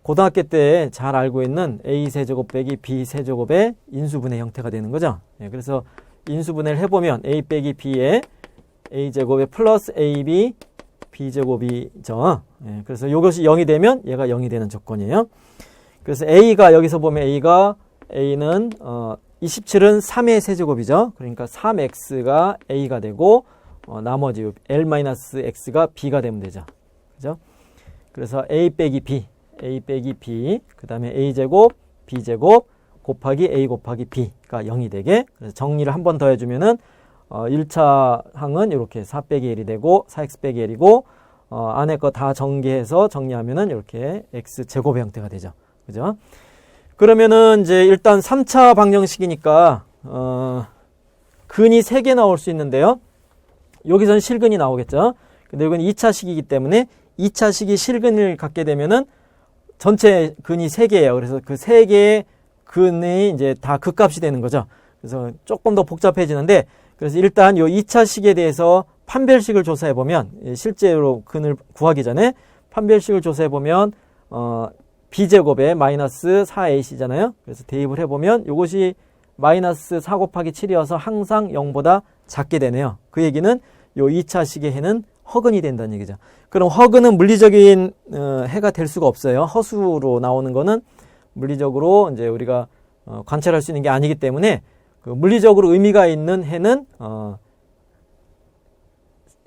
고등학교 때 잘 알고 있는 a 세제곱 빼기 b 세제곱의 인수분해 형태가 되는 거죠. 예, 그래서 인수분해를 해보면 a 빼기 b에 a제곱에 플러스 ab b제곱이죠. 예, 그래서 이것이 0이 되면 얘가 0이 되는 조건이에요. 그래서 a가 여기서 보면 a는 27은 3의 세제곱이죠. 그러니까 3x가 a가 되고 나머지 l-x가 b가 되면 되죠. 그죠? 그래서 a 빼기 b 그 다음에 a제곱 b제곱 곱하기 a 곱하기 b가 0이 되게, 그래서 정리를 한 번 더 해주면은 1차 항은 이렇게 4 빼기 l이 되고 4x 빼기 l이고 안에 거 다 전개해서 정리하면은 이렇게 x제곱의 형태가 되죠. 그죠? 그러면은 이제 일단 3차 방정식이니까 근이 3개 나올 수 있는데요. 여기서는 실근이 나오겠죠. 근데 여기는 2차식이기 때문에 2차식이 실근을 갖게 되면은 전체 근이 3개예요. 그래서 그 3개의 근이 이제 다 극값이 되는 거죠. 그래서 조금 더 복잡해지는데, 그래서 일단 요 2차식에 대해서 판별식을 조사해 보면, 실제로 근을 구하기 전에 판별식을 조사해 보면 b제곱에 마이너스 4ac잖아요. 그래서 대입을 해 보면 이것이 마이너스 4 곱하기 7이어서 항상 0보다 작게 되네요. 그 얘기는 요 2차식의 해는 허근이 된다는 얘기죠. 그럼 허근은 물리적인 해가 될 수가 없어요. 허수로 나오는 거는 물리적으로 이제 우리가 관찰할 수 있는 게 아니기 때문에 그 물리적으로 의미가 있는 해는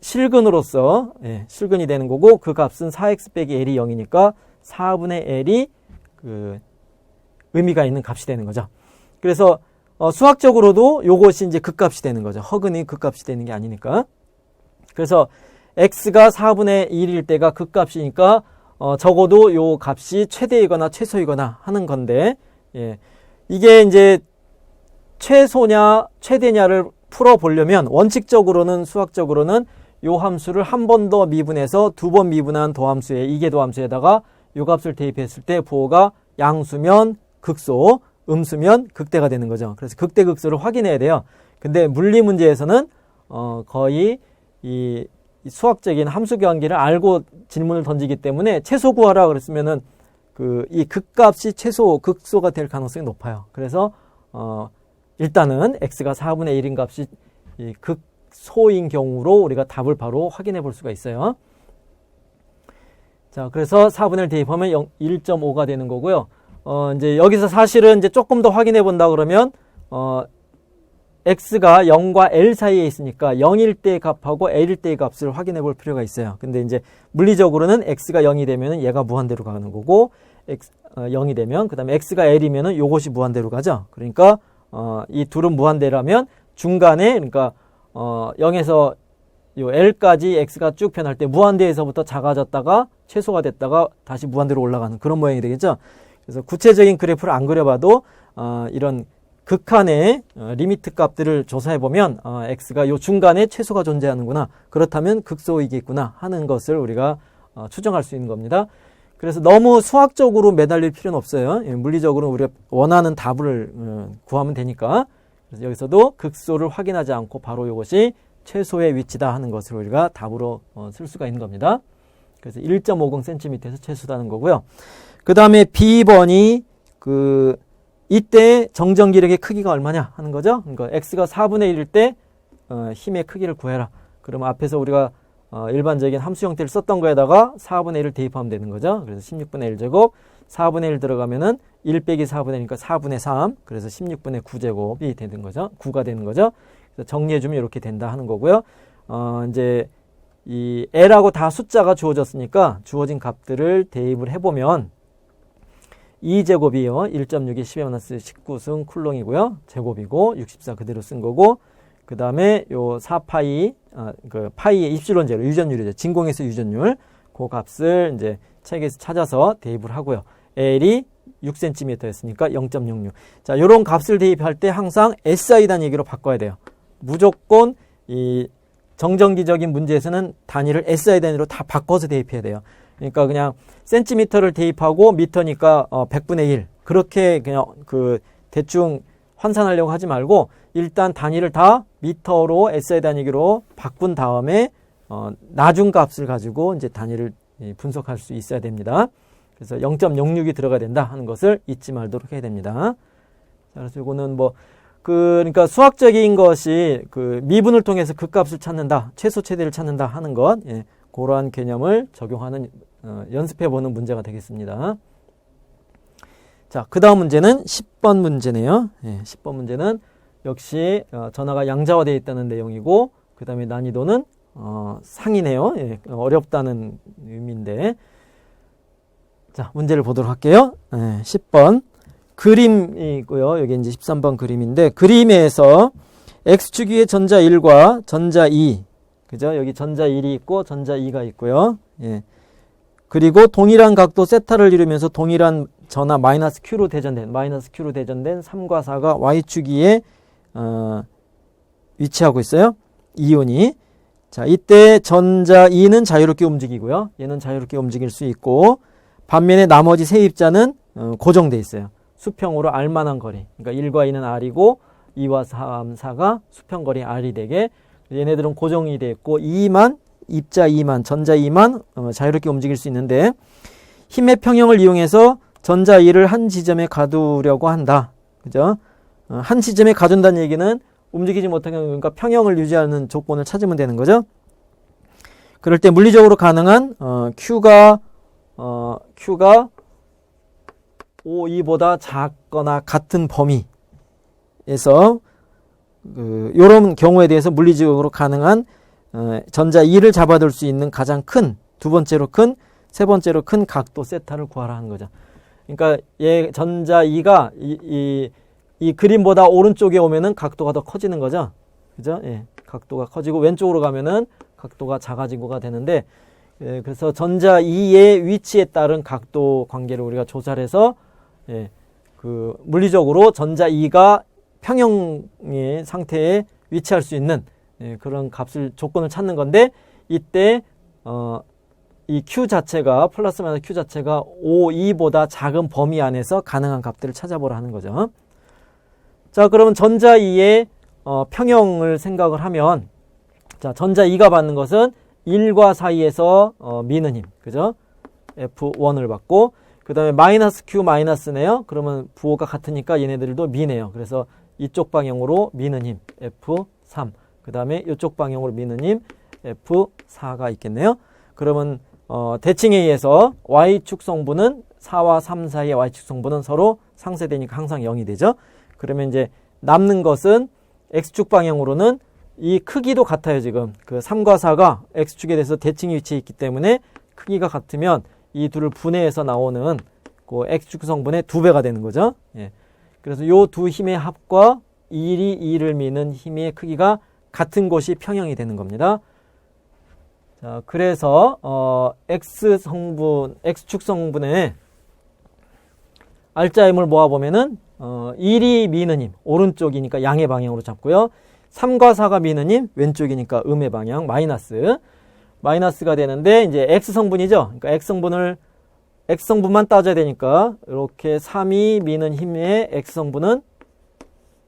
실근으로서 실근이 되는 거고, 그 값은 4x 빼기 l이 0이니까 4분의 l이 그 의미가 있는 값이 되는 거죠. 그래서 수학적으로도 요것이 이제 극값이 되는 거죠. 허근이 극값이 되는 게 아니니까. 그래서 x가 4분의 1일 때가 극값이니까 적어도 요 값이 최대이거나 최소이거나 하는 건데, 이게 이제 최소냐 최대냐를 풀어보려면 원칙적으로는, 수학적으로는 요 함수를 한 번 더 미분해서 두 번 미분한 도함수에, 이계도함수에다가 요 값을 대입했을 때 부호가 양수면 극소, 음수면 극대가 되는 거죠. 그래서 극대 극소를 확인해야 돼요. 근데 물리 문제에서는 거의 이 수학적인 함수 관계를 알고 질문을 던지기 때문에 최소 구하라 그랬으면은 이 극값이 최소 극소가 될 가능성이 높아요. 그래서 일단은 x가 4분의 1인 값이 이 극소인 경우로 우리가 답을 바로 확인해 볼 수가 있어요. 자, 그래서 4분의 1 대입하면 1.5가 되는 거고요. 이제 여기서 사실은 이제 조금 더 확인해 본다 그러면 x가 0과 l 사이에 있으니까 0일 때의 값하고 l일 때의 값을 확인해 볼 필요가 있어요. 근데 이제 물리적으로는 x가 0이 되면 얘가 무한대로 가는 거고, 0이 되면, 그 다음에 x가 l이면은 요것이 무한대로 가죠. 그러니까 이 둘은 무한대라면 중간에, 그러니까 0에서 요 l까지 x가 쭉 변할 때 무한대에서부터 작아졌다가 최소가 됐다가 다시 무한대로 올라가는 그런 모양이 되겠죠. 그래서 구체적인 그래프를 안 그려봐도 이런 극한의 리미트 값들을 조사해 보면 x가 요 중간에 최소가 존재하는구나, 그렇다면 극소이겠구나 하는 것을 우리가 추정할 수 있는 겁니다. 그래서 너무 수학적으로 매달릴 필요는 없어요. 물리적으로 우리가 원하는 답을 구하면 되니까. 그래서 여기서도 극소를 확인하지 않고 바로 이것이 최소의 위치다 하는 것을 우리가 답으로 쓸 수가 있는 겁니다. 그래서 1.50cm에서 최소다는 거고요. 그 다음에 B번이 이때 정전기력의 크기가 얼마냐 하는 거죠. 그러니까 x가 4분의 1일 때 힘의 크기를 구해라. 그러면 앞에서 우리가 일반적인 함수 형태를 썼던 거에다가 4분의 1을 대입하면 되는 거죠. 그래서 16분의 1제곱, 4분의 1 들어가면은 1 빼기 4분의 1이니까 4분의 3, 그래서 16분의 9제곱이 되는 거죠. 9가 되는 거죠. 그래서 정리해주면 이렇게 된다 하는 거고요. 이제 이 l하고 다 숫자가 주어졌으니까 주어진 값들을 대입을 해보면 2제곱이요. 1.6이 10의 19승 쿨롱이고요. 제곱이고 64 그대로 쓴 거고, 그 다음에 요 4파이, 파이의 입실론 제로, 유전율이죠. 진공에서 유전율. 그 값을 이제 책에서 찾아서 대입을 하고요. L이 6cm였으니까 0.66. 자, 요런 값을 대입할 때 항상 SI 단위기로 바꿔야 돼요. 무조건 이 정전기적인 문제에서는 단위를 SI 단위로 다 바꿔서 대입해야 돼요. 그러니까 그냥 센티미터를 대입하고 미터니까 100분의 1 그렇게 그냥 대충 환산하려고 하지 말고 일단 단위를 다 미터로 SI 단위기로 바꾼 다음에 나중 값을 가지고 이제 단위를 분석할 수 있어야 됩니다. 그래서 0.06이 들어가야 된다 하는 것을 잊지 말도록 해야 됩니다. 자, 그래서 이거는 뭐 그러니까 수학적인 것이 그 미분을 통해서 극값을 찾는다, 최소 최대를 찾는다 하는 것, 예, 그러한 개념을 적용하는 연습해보는 문제가 되겠습니다. 자, 그 다음 문제는 10번 문제네요. 예, 10번 문제는 역시 전화가 양자화되어 있다는 내용이고, 그 다음에 난이도는 상이네요. 예, 어렵다는 의미인데, 자, 문제를 보도록 할게요. 예, 10번 그림이고요. 여기 이제 13번 그림인데, 그림에서 x축 위에 전자 1과 전자 2, 그죠? 여기 전자 1이 있고 전자 2가 있고요. 예. 그리고 동일한 각도 세타를 이루면서 동일한 전하 마이너스 Q로 대전된 3과 4가 Y축 위에 위치하고 있어요. 이온이. 자, 이때 전자 2는 자유롭게 움직이고요. 얘는 자유롭게 움직일 수 있고, 반면에 나머지 세 입자는 고정돼 있어요. 수평으로 R만한 거리. 그러니까 1과 2는 R이고 2와 3, 4가 수평거리 R이 되게, 얘네들은 고정이 돼 있고 입자 2만, 전자 2만 자유롭게 움직일 수 있는데, 힘의 평형을 이용해서 전자 2를 한 지점에 가두려고 한다. 그죠? 한 지점에 가둔다는 얘기는 움직이지 못하게, 그러니까 평형을 유지하는 조건을 찾으면 되는 거죠. 그럴 때 물리적으로 가능한 Q가 O2보다 작거나 같은 범위에서 이런 경우에 대해서 물리적으로 가능한 전자 2를 잡아둘 수 있는 가장 큰, 두 번째로 큰, 세 번째로 큰 각도 세타를 구하라 하는 거죠. 그러니까 얘 전자 2가 이 그림보다 오른쪽에 오면은 각도가 더 커지는 거죠. 그죠? 예. 각도가 커지고 왼쪽으로 가면은 각도가 작아지고가 되는데, 예, 그래서 전자 2의 위치에 따른 각도 관계를 우리가 조사를 해서, 예, 그 물리적으로 전자 2가 평형의 상태에 위치할 수 있는, 예, 그런 값을 조건을 찾는 건데, 이때 이 Q 자체가 플러스 마이너스 Q 자체가 O2보다 작은 범위 안에서 가능한 값들을 찾아보라 하는 거죠. 자, 그러면 전자 2의 평형을 생각을 하면, 자, 전자 2가 받는 것은 1과 사이에서 미는 힘, 그죠? F1을 받고, 그 다음에 마이너스 Q 마이너스네요. 그러면 부호가 같으니까 얘네들도 미네요. 그래서 이쪽 방향으로 미는 힘 F3, 그 다음에 이쪽 방향으로 미는 힘 F4가 있겠네요. 그러면 대칭에 의해서 Y축 성분은 4와 3 사이의 Y축 성분은 서로 상쇄되니까 항상 0이 되죠. 그러면 이제 남는 것은 X축 방향으로는 이 크기도 같아요. 지금 그 3과 4가 X축에 대해서 대칭이 위치해 있기 때문에 크기가 같으면 이 둘을 분해해서 나오는 그 X축 성분의 2배가 되는 거죠. 예. 그래서 요 두 힘의 합과 1이 2를 미는 힘의 크기가 같은 곳이 평형이 되는 겁니다. 자, 그래서 X축 성분의 R자임을 모아보면은 1이 미는 힘, 오른쪽이니까 양의 방향으로 잡고요. 3과 4가 미는 힘, 왼쪽이니까 음의 방향, 마이너스가 되는데, 이제 X성분이죠. 그러니까 X성분만 따져야 되니까, 이렇게 3이 미는 힘의 X성분은,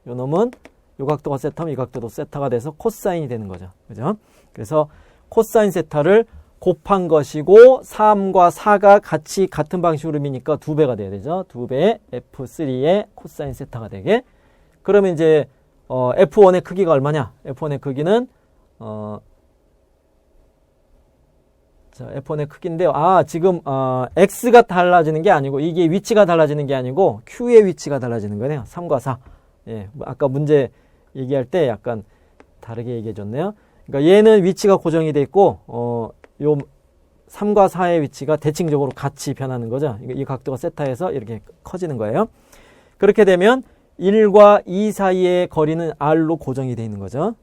요 놈은, 요 각도가 세타면 이 각도도 세타가 돼서 코사인이 되는 거죠. 그죠? 그래서 코사인 세타를 곱한 것이고, 3과 4가 같이 같은 방식으로 미니까 2배가 돼야 되죠. 2배 F3의 코사인 세타가 되게. 그러면 이제, F1의 크기가 얼마냐? F1의 크기는, 자, F1의 크기인데요. 지금, X가 달라지는 게 아니고, 이게 위치가 달라지는 게 아니고, Q의 위치가 달라지는 거네요. 3과 4. 예, 아까 문제 얘기할 때 약간 다르게 얘기해 줬네요. 그러니까 얘는 위치가 고정이 돼 있고, 요 3과 4의 위치가 대칭적으로 같이 변하는 거죠. 이 각도가 세타에서 이렇게 커지는 거예요. 그렇게 되면 1과 2 사이의 거리는 R로 고정이 되어 있는 거죠.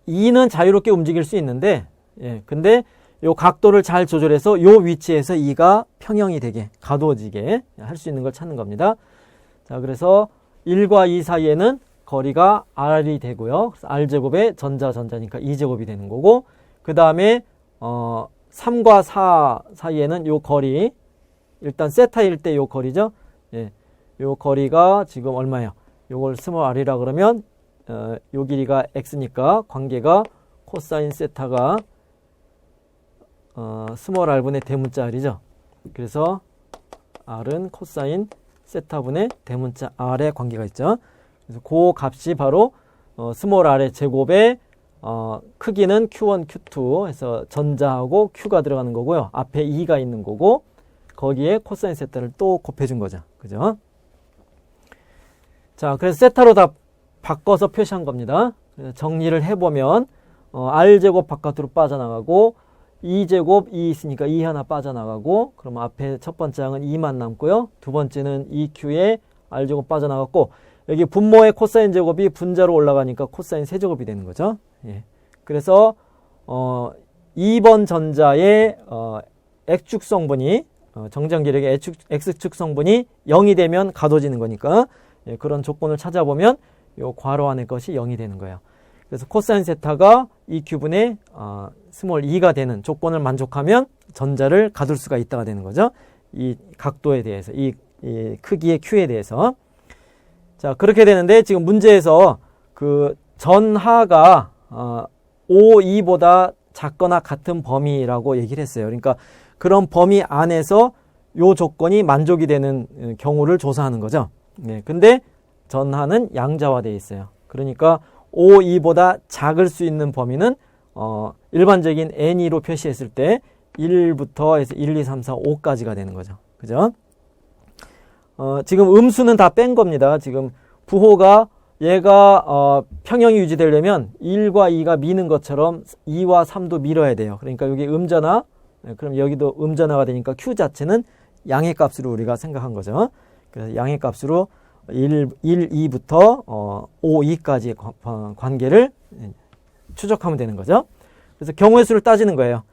2는 자유롭게 움직일 수 있는데, 예, 근데 요 각도를 잘 조절해서 요 위치에서 2가 평형이 되게, 가두어지게 할 수 있는 걸 찾는 겁니다. 자, 그래서 1과 2 사이에는 거리가 R이 되고요. 그래서 R제곱에 전자니까 2제곱이 되는 거고, 그 다음에 3과 4 사이에는 요 거리, 일단 세타일 때 요 거리죠. 예, 요 거리가 지금 얼마예요? 요걸 스몰 r이라 그러면 요 길이가 x니까 관계가 코사인 세타가 스몰 r분의 대문자 r이죠. 그래서 r은 코사인 세타분의 대문자 r의 관계가 있죠. 그래서 그 값이 바로 스몰 r의 제곱의 크기는 q1, q2 해서 전자하고 q가 들어가는 거고요. 앞에 2가 있는 거고 거기에 코사인 세타를 또 곱해준 거죠. 그죠? 자, 그래서 세타로 다 바꿔서 표시한 겁니다. 정리를 해보면 r제곱 바깥으로 빠져나가고 2제곱 2 있으니까 2 하나 빠져나가고 그러면 앞에 첫 번째 항은 2만 남고요. 두 번째는 2q에 r제곱 빠져나갔고 여기 분모의 코사인 제곱이 분자로 올라가니까 코사인 세제곱이 되는 거죠. 예. 그래서 2번 전자의 x축 성분이 정전기력의 x축 성분이 0이 되면 가둬지는 거니까 예, 그런 조건을 찾아보면 요 괄호 안의 것이 0이 되는 거예요. 그래서 코사인 세타가 2q분의 스몰 2가 되는 조건을 만족하면 전자를 가둘 수가 있다가 되는 거죠. 이 각도에 대해서, 이 크기의 q에 대해서. 자, 그렇게 되는데 지금 문제에서 그 전하가 5, 2보다 작거나 같은 범위라고 얘기를 했어요. 그러니까 그런 범위 안에서 요 조건이 만족이 되는 경우를 조사하는 거죠. 네, 근데 전하는 양자화되어 있어요. 그러니까 5, 2보다 작을 수 있는 범위는 일반적인 n2로 표시했을 때 1부터 해서 1, 2, 3, 4, 5까지가 되는 거죠. 그죠? 지금 음수는 다 뺀 겁니다. 지금 부호가 얘가 평형이 유지되려면 1과 2가 미는 것처럼 2와 3도 밀어야 돼요. 그러니까 여기 음전화, 그럼 여기도 음전화가 되니까 q 자체는 양의 값으로 우리가 생각한 거죠. 그래서 양의 값으로 1, 2부터 5, 2까지의 관계를 추적하면 되는 거죠. 그래서 경우의 수를 따지는 거예요.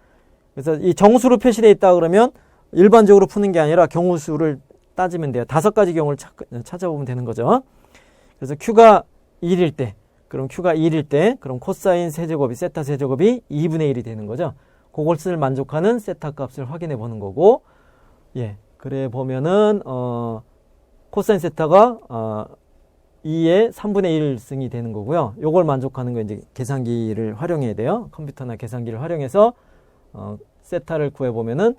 그래서 이 정수로 표시되어 있다 그러면 일반적으로 푸는 게 아니라 경우 수를 따지면 돼요. 5가지 경우를 찾아보면 되는 거죠. 그래서 q가 1일 때, 그럼 q가 1일 때, 그럼 코사인 세제곱이, 세타 세제곱이 2분의 1이 되는 거죠. 그것을 만족하는 세타 값을 확인해 보는 거고, 예, 그래 보면은, 코사인 세타가, 2의 3분의 1승이 되는 거고요. 요걸 만족하는 거 이제 계산기를 활용해야 돼요. 컴퓨터나 계산기를 활용해서, 세타를 구해보면은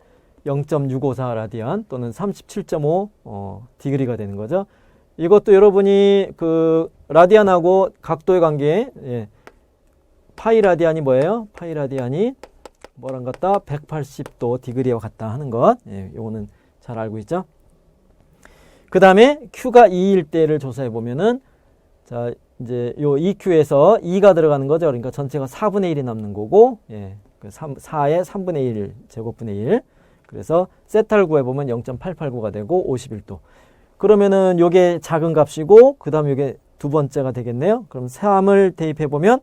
0.654 라디안 또는 37.5 디그리가 되는 거죠. 이것도 여러분이 그 라디안하고 각도의 관계, 예, 파이 라디안이 뭐예요? 파이 라디안이 뭐랑 같다? 180도 디그리와 같다 하는 것. 예, 요거는 잘 알고 있죠? 그 다음에 q가 2일 때를 조사해 보면은 자, 이제 요 2q에서 2가 들어가는 거죠. 그러니까 전체가 4분의 1이 남는 거고, 예, 그 4의 3분의 1 제곱분의 1. 그래서 세타를 구해보면 0.889가 되고 51도. 그러면은 요게 작은 값이고 그 다음 요게 두 번째가 되겠네요. 그럼 3을 대입해보면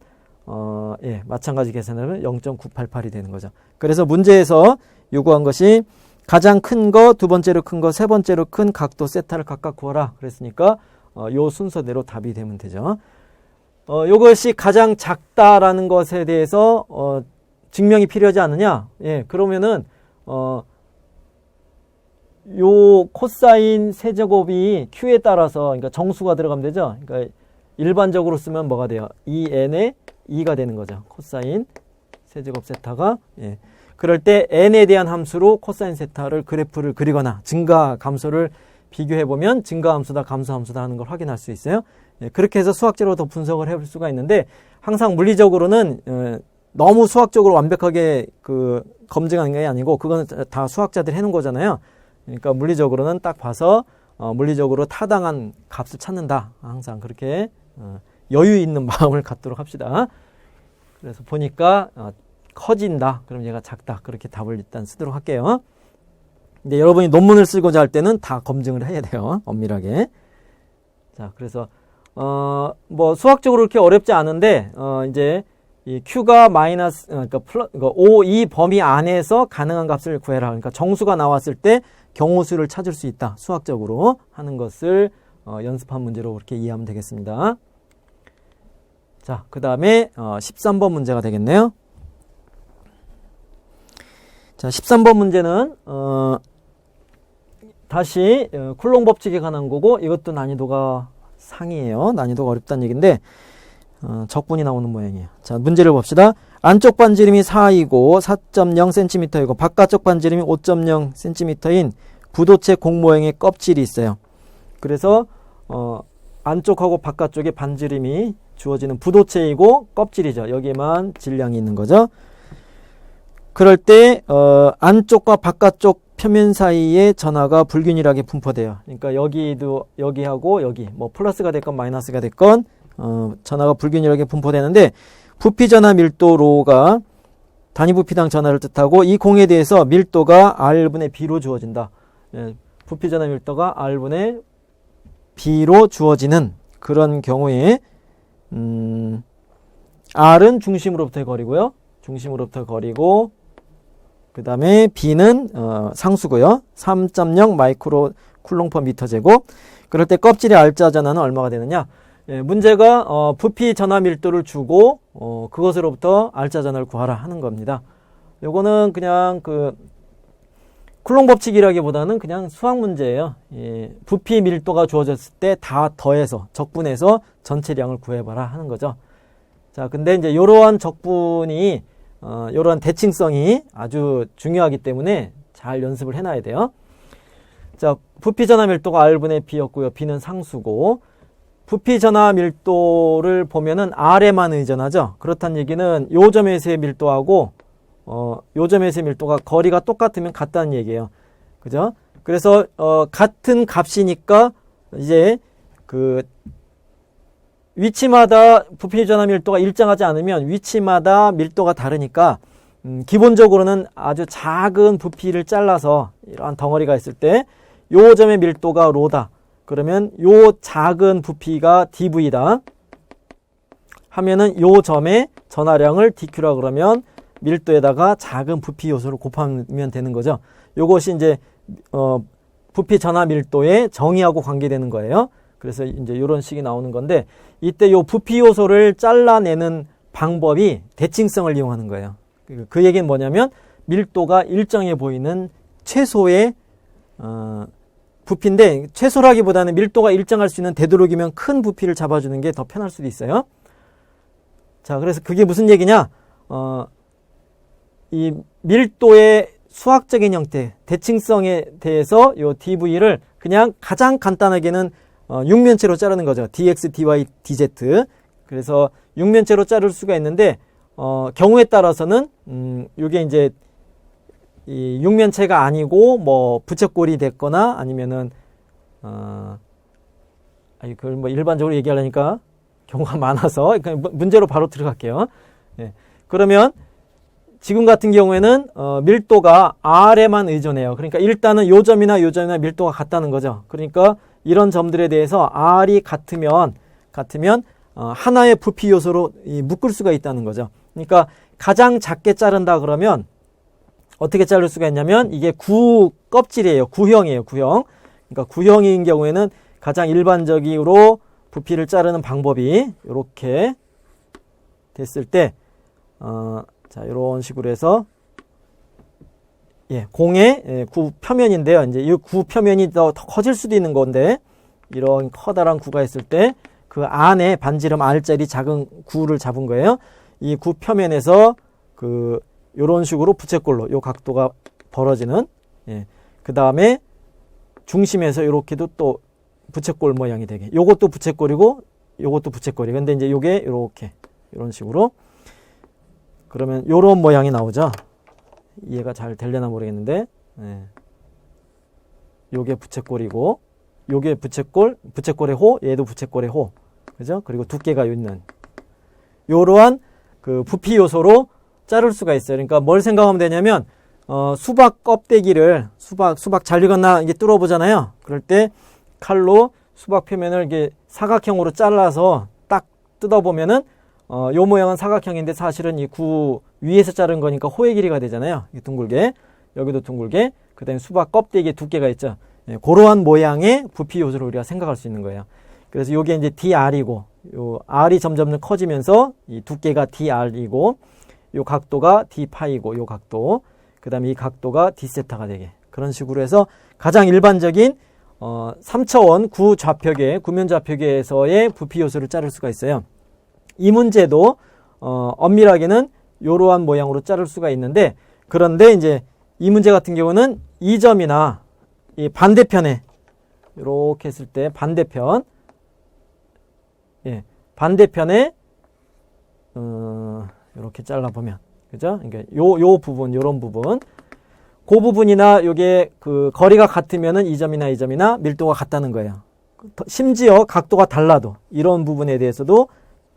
예, 마찬가지 계산하면 0.988이 되는 거죠. 그래서 문제에서 요구한 것이 가장 큰 거, 두 번째로 큰 거, 세 번째로 큰 각도 세타를 각각 구하라 그랬으니까 요 순서대로 답이 되면 되죠. 요것이 가장 작다라는 것에 대해서 증명이 필요하지 않느냐? 예, 그러면은 요 코사인 세제곱이 q에 따라서 그러니까 정수가 들어가면 되죠. 그러니까 일반적으로 쓰면 뭐가 돼요? 2n에 2가 되는 거죠. 코사인 세제곱 세타가. 예. 그럴 때 n에 대한 함수로 코사인 세타를 그래프를 그리거나 증가 감소를 비교해 보면 증가 함수다 감소 함수다 하는 걸 확인할 수 있어요. 예. 그렇게 해서 수학적으로 더 분석을 해볼 수가 있는데 항상 물리적으로는 너무 수학적으로 완벽하게 그 검증하는 게 아니고 그거는 다 수학자들이 해놓은 거잖아요. 그러니까 물리적으로는 딱 봐서 물리적으로 타당한 값을 찾는다. 항상 그렇게 여유 있는 마음을 갖도록 합시다. 그래서 보니까 커진다. 그럼 얘가 작다. 그렇게 답을 일단 쓰도록 할게요. 근데 여러분이 논문을 쓰고자 할 때는 다 검증을 해야 돼요. 엄밀하게. 자, 그래서 뭐 수학적으로 그렇게 어렵지 않은데 이제 이 q가 마이너스 그러니까 5, 2 범위 안에서 가능한 값을 구해라. 그러니까 정수가 나왔을 때 경우수를 찾을 수 있다. 수학적으로 하는 것을 연습한 문제로 그렇게 이해하면 되겠습니다. 자, 그 다음에 13번 문제가 되겠네요. 자, 13번 문제는 다시 쿨롱 법칙에 관한 거고 이것도 난이도가 상이에요. 난이도가 어렵다는 얘기인데 적분이 나오는 모양이에요. 자, 문제를 봅시다. 안쪽 반지름이 4이고 4.0cm이고 바깥쪽 반지름이 5.0cm인 부도체 공 모양의 껍질이 있어요. 그래서 안쪽하고 바깥쪽에 반지름이 주어지는 부도체이고 껍질이죠. 여기에만 질량이 있는 거죠. 그럴 때 안쪽과 바깥쪽 표면 사이에 전하가 불균일하게 분포돼요. 그러니까 여기하고 여기 뭐 플러스가 됐건 마이너스가 됐건 전하가 불균일하게 분포되는데, 부피 전하 밀도 로가 단위 부피당 전하를 뜻하고, 이 공에 대해서 밀도가 R분의 B로 주어진다. 부피 전하 밀도가 R분의 B로 주어지는 그런 경우에 R은 중심으로부터의 거리고요. 중심으로부터 거리고, 그 다음에 B는 상수고요. 3.0 마이크로 쿨롱 퍼 미터 제곱. 그럴 때 껍질의 R자 전하는 얼마가 되느냐? 문제가 부피 전하 밀도를 주고 그것으로부터 R자 전하를 구하라 하는 겁니다. 요거는 그냥 그 쿨롱 법칙이라기보다는 그냥 수학 문제예요. 부피 밀도가 주어졌을 때 다 더해서 적분해서 전체량을 구해봐라 하는 거죠. 자, 근데 이제 이러한 적분이 이러한 대칭성이 아주 중요하기 때문에 잘 연습을 해놔야 돼요. 자, 부피 전하 밀도가 R분의 B였고요. B는 상수고, 부피 전하 밀도를 보면은 R에만 의존하죠. 그렇다는 얘기는 요 점에서의 밀도하고 요 점에서의 밀도가 거리가 똑같으면 같다는 얘기예요. 그죠? 그래서 같은 값이니까 이제 그 위치마다 부피 전하 밀도가 일정하지 않으면 위치마다 밀도가 다르니까 기본적으로는 아주 작은 부피를 잘라서 이러한 덩어리가 있을 때 요 점의 밀도가 로다. 그러면 요 작은 부피가 dV다 하면은 요 점의 전하량을 dQ라 그러면 밀도에다가 작은 부피 요소를 곱하면 되는 거죠. 요것이 이제 부피 전하 밀도의 정의하고 관계되는 거예요. 그래서 이제 이런 식이 나오는 건데, 이때 요 부피 요소를 잘라내는 방법이 대칭성을 이용하는 거예요. 그 얘기는 뭐냐면 밀도가 일정해 보이는 최소의 부피인데, 최소라기보다는 밀도가 일정할 수 있는 되도록이면 큰 부피를 잡아주는 게 더 편할 수도 있어요. 자, 그래서 그게 무슨 얘기냐? 이 밀도의 수학적인 형태, 대칭성에 대해서 요 dV를 그냥 가장 간단하게는 육면체로 자르는 거죠. dx, dy, dz. 그래서 육면체로 자를 수가 있는데 경우에 따라서는 요게 이제 이 육면체가 아니고 뭐 부채꼴이 됐거나 아니면은 그걸 뭐 일반적으로 얘기하려니까 경우가 많아서 문제로 바로 들어갈게요. 예. 그러면 지금 같은 경우에는 밀도가 R에만 의존해요. 그러니까 일단은 요 점이나 요 점이나 밀도가 같다는 거죠. 그러니까 이런 점들에 대해서 R이 같으면 하나의 부피 요소로 묶을 수가 있다는 거죠. 그러니까 가장 작게 자른다 그러면 어떻게 자를 수가 있냐면, 이게 껍질이에요. 구형이에요. 구형. 그러니까 구형인 경우에는 가장 일반적으로 부피를 자르는 방법이 이렇게 됐을 때 자, 이런 식으로 해서 공의 구 표면인데요. 이제 이 구 표면이 더 커질 수도 있는 건데, 이런 커다란 구가 있을 때 그 안에 반지름 R짜리 작은 구를 잡은 거예요. 이 구 표면에서 요런 식으로 부채꼴로 요 각도가 벌어지는, 그 다음에 중심에서 이렇게도 또 부채꼴 모양이 되게, 요것도 부채꼴이고 요것도 부채꼴이. 근데 이제 요게 이렇게 이런 식으로, 그러면 요런 모양이 나오죠. 이해가 잘 되려나 모르겠는데, 요게 부채꼴이고 요게 부채꼴의 호, 얘도 부채꼴의 호, 그죠? 그리고 두께가 있는 요러한 그 부피 요소로 자를 수가 있어요. 그러니까 뭘 생각하면 되냐면 수박 껍데기를 수박 잘 익었나 이게 뚫어보잖아요. 그럴 때 칼로 수박 표면을 이게 사각형으로 잘라서 딱 뜯어보면은 요 모양은 사각형인데 사실은 이 구 위에서 자른 거니까 호의 길이가 되잖아요. 둥글게, 여기도 둥글게, 그 다음에 수박 껍데기에 두께가 있죠. 그러한 모양의 부피 요소를 우리가 생각할 수 있는 거예요. 그래서 요게 이제 dr이고, 요 r이 점점 커지면서 이 두께가 dr이고, 요 각도가 d파이고, 요 각도, 그 다음에 이 각도가 d세타가 되게, 그런 식으로 해서 가장 일반적인 3차원 구면 좌표계에서의 부피 요소를 자를 수가 있어요. 이 문제도 엄밀하게는 이러한 모양으로 자를 수가 있는데, 그런데 이제 이 문제 같은 경우는 이 점이나 이 반대편에 이렇게 했을 때 반대편, 예, 반대편에 이렇게 잘라보면, 그죠? 그러니까 요 부분, 요런 부분, 그 부분이나 요게 그 거리가 같으면은 이 점이나 이 점이나 밀도가 같다는 거예요. 심지어 각도가 달라도 이런 부분에 대해서도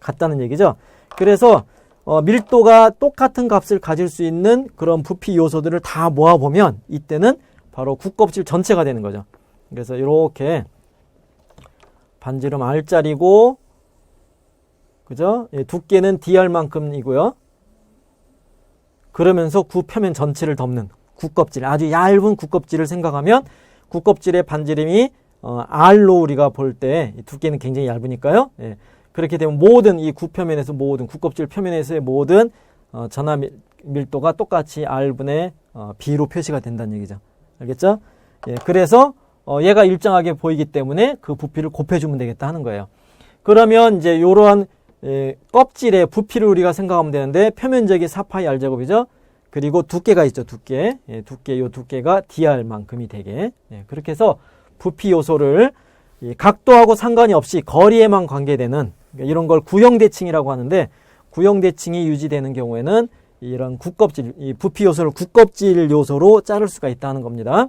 같다는 얘기죠. 그래서 밀도가 똑같은 값을 가질 수 있는 그런 부피 요소들을 다 모아보면 이때는 바로 국껍질 전체가 되는 거죠. 그래서 이렇게 반지름 R짜리고, 그죠? 예, 두께는 DR만큼이고요. 그러면서 구표면 전체를 덮는 국껍질, 아주 얇은 국껍질을 생각하면 국껍질의 반지름이 R로 우리가 볼 때 두께는 굉장히 얇으니까요. 예, 그렇게 되면 모든 이 구표면에서 모든 국껍질 표면에서의 모든 전하 밀도가 똑같이 R분의 B로 표시가 된다는 얘기죠. 알겠죠? 예, 그래서 얘가 일정하게 보이기 때문에 그 부피를 곱해주면 되겠다 하는 거예요. 그러면 이제 이러한 껍질의 부피를 우리가 생각하면 되는데 표면적이 4파이 R제곱이죠. 그리고 두께가 있죠. 두께. 예, 요 두께가 DR만큼이 되게. 예, 그렇게 해서 부피 요소를 각도하고 상관이 없이 거리에만 관계되는, 그러니까 이런 걸 구형대칭이라고 하는데, 구형대칭이 유지되는 경우에는 이런 국껍질, 이 부피 요소를 국껍질 요소로 자를 수가 있다는 겁니다.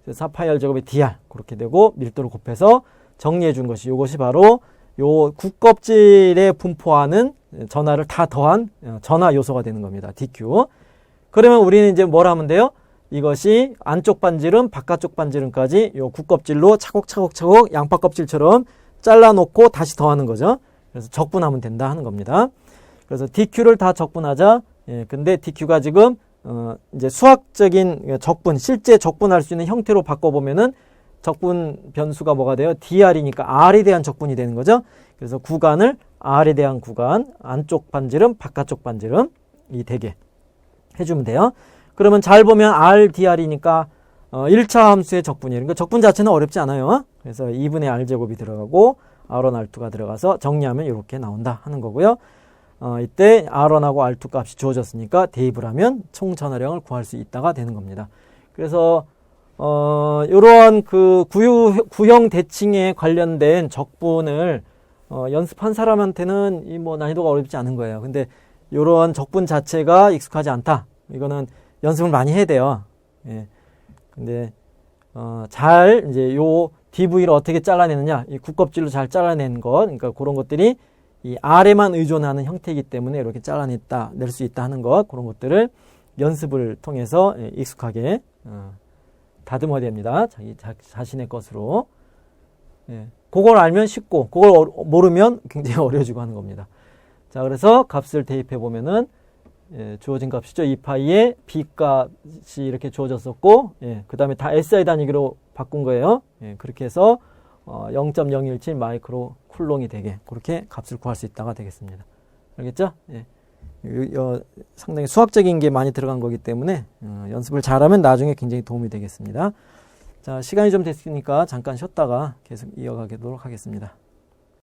4파이 R제곱의 DR 그렇게 되고 밀도를 곱해서 정리해 준 것이, 이것이 바로 요 국껍질에 분포하는 전하를 다 더한 전하 요소가 되는 겁니다. DQ. 그러면 우리는 이제 뭘 하면 돼요? 이것이 안쪽 반지름, 바깥쪽 반지름까지 요 국껍질로 차곡차곡차곡 양파 껍질처럼 잘라놓고 다시 더하는 거죠. 그래서 적분하면 된다 하는 겁니다. 그래서 DQ를 다 적분하자. 예, 근데 DQ가 지금 이제 수학적인 적분, 실제 적분할 수 있는 형태로 바꿔보면은 적분 변수가 뭐가 돼요? DR이니까 R에 대한 적분이 되는 거죠. 그래서 구간을 R에 대한 구간, 안쪽 반지름, 바깥쪽 반지름이 되게 해주면 돼요. 그러면 잘 보면 RDR이니까 1차 함수의 적분이에요. 그러니까 적분 자체는 어렵지 않아요. 그래서 2분의 R제곱이 들어가고 R1, R2가 들어가서 정리하면 이렇게 나온다 하는 거고요. 이때 R1하고 R2 값이 주어졌으니까 대입을 하면 총 전하량을 구할 수 있다가 되는 겁니다. 그래서 이러한 그 구형 대칭에 관련된 적분을 연습한 사람한테는 이 뭐 난이도가 어렵지 않은 거예요. 근데 이러한 적분 자체가 익숙하지 않다. 이거는 연습을 많이 해야 돼요. 예. 근데 잘 이제 요 DV를 어떻게 잘라내느냐, 이 국껍질로 잘 잘라낸 것, 그러니까 그런 것들이 이 R에만 의존하는 형태이기 때문에 이렇게 낼 수 있다 하는 것, 그런 것들을 연습을 통해서 익숙하게 다듬어야 됩니다. 자신의 것으로. 예. 그걸 알면 쉽고, 그걸 모르면 굉장히 어려워지고 하는 겁니다. 자, 그래서 값을 대입해 보면은, 예, 주어진 값이죠. 2파이에 B 값이 이렇게 주어졌었고, 예, 그 다음에 다 SI 단위로 바꾼 거예요. 예, 그렇게 해서 0.017 마이크로 쿨롱이 되게 그렇게 값을 구할 수 있다가 되겠습니다. 알겠죠? 예. 상당히 수학적인 게 많이 들어간 거기 때문에 연습을 잘하면 나중에 굉장히 도움이 되겠습니다. 자, 시간이 좀 됐으니까 잠깐 쉬었다가 계속 이어가도록 하겠습니다.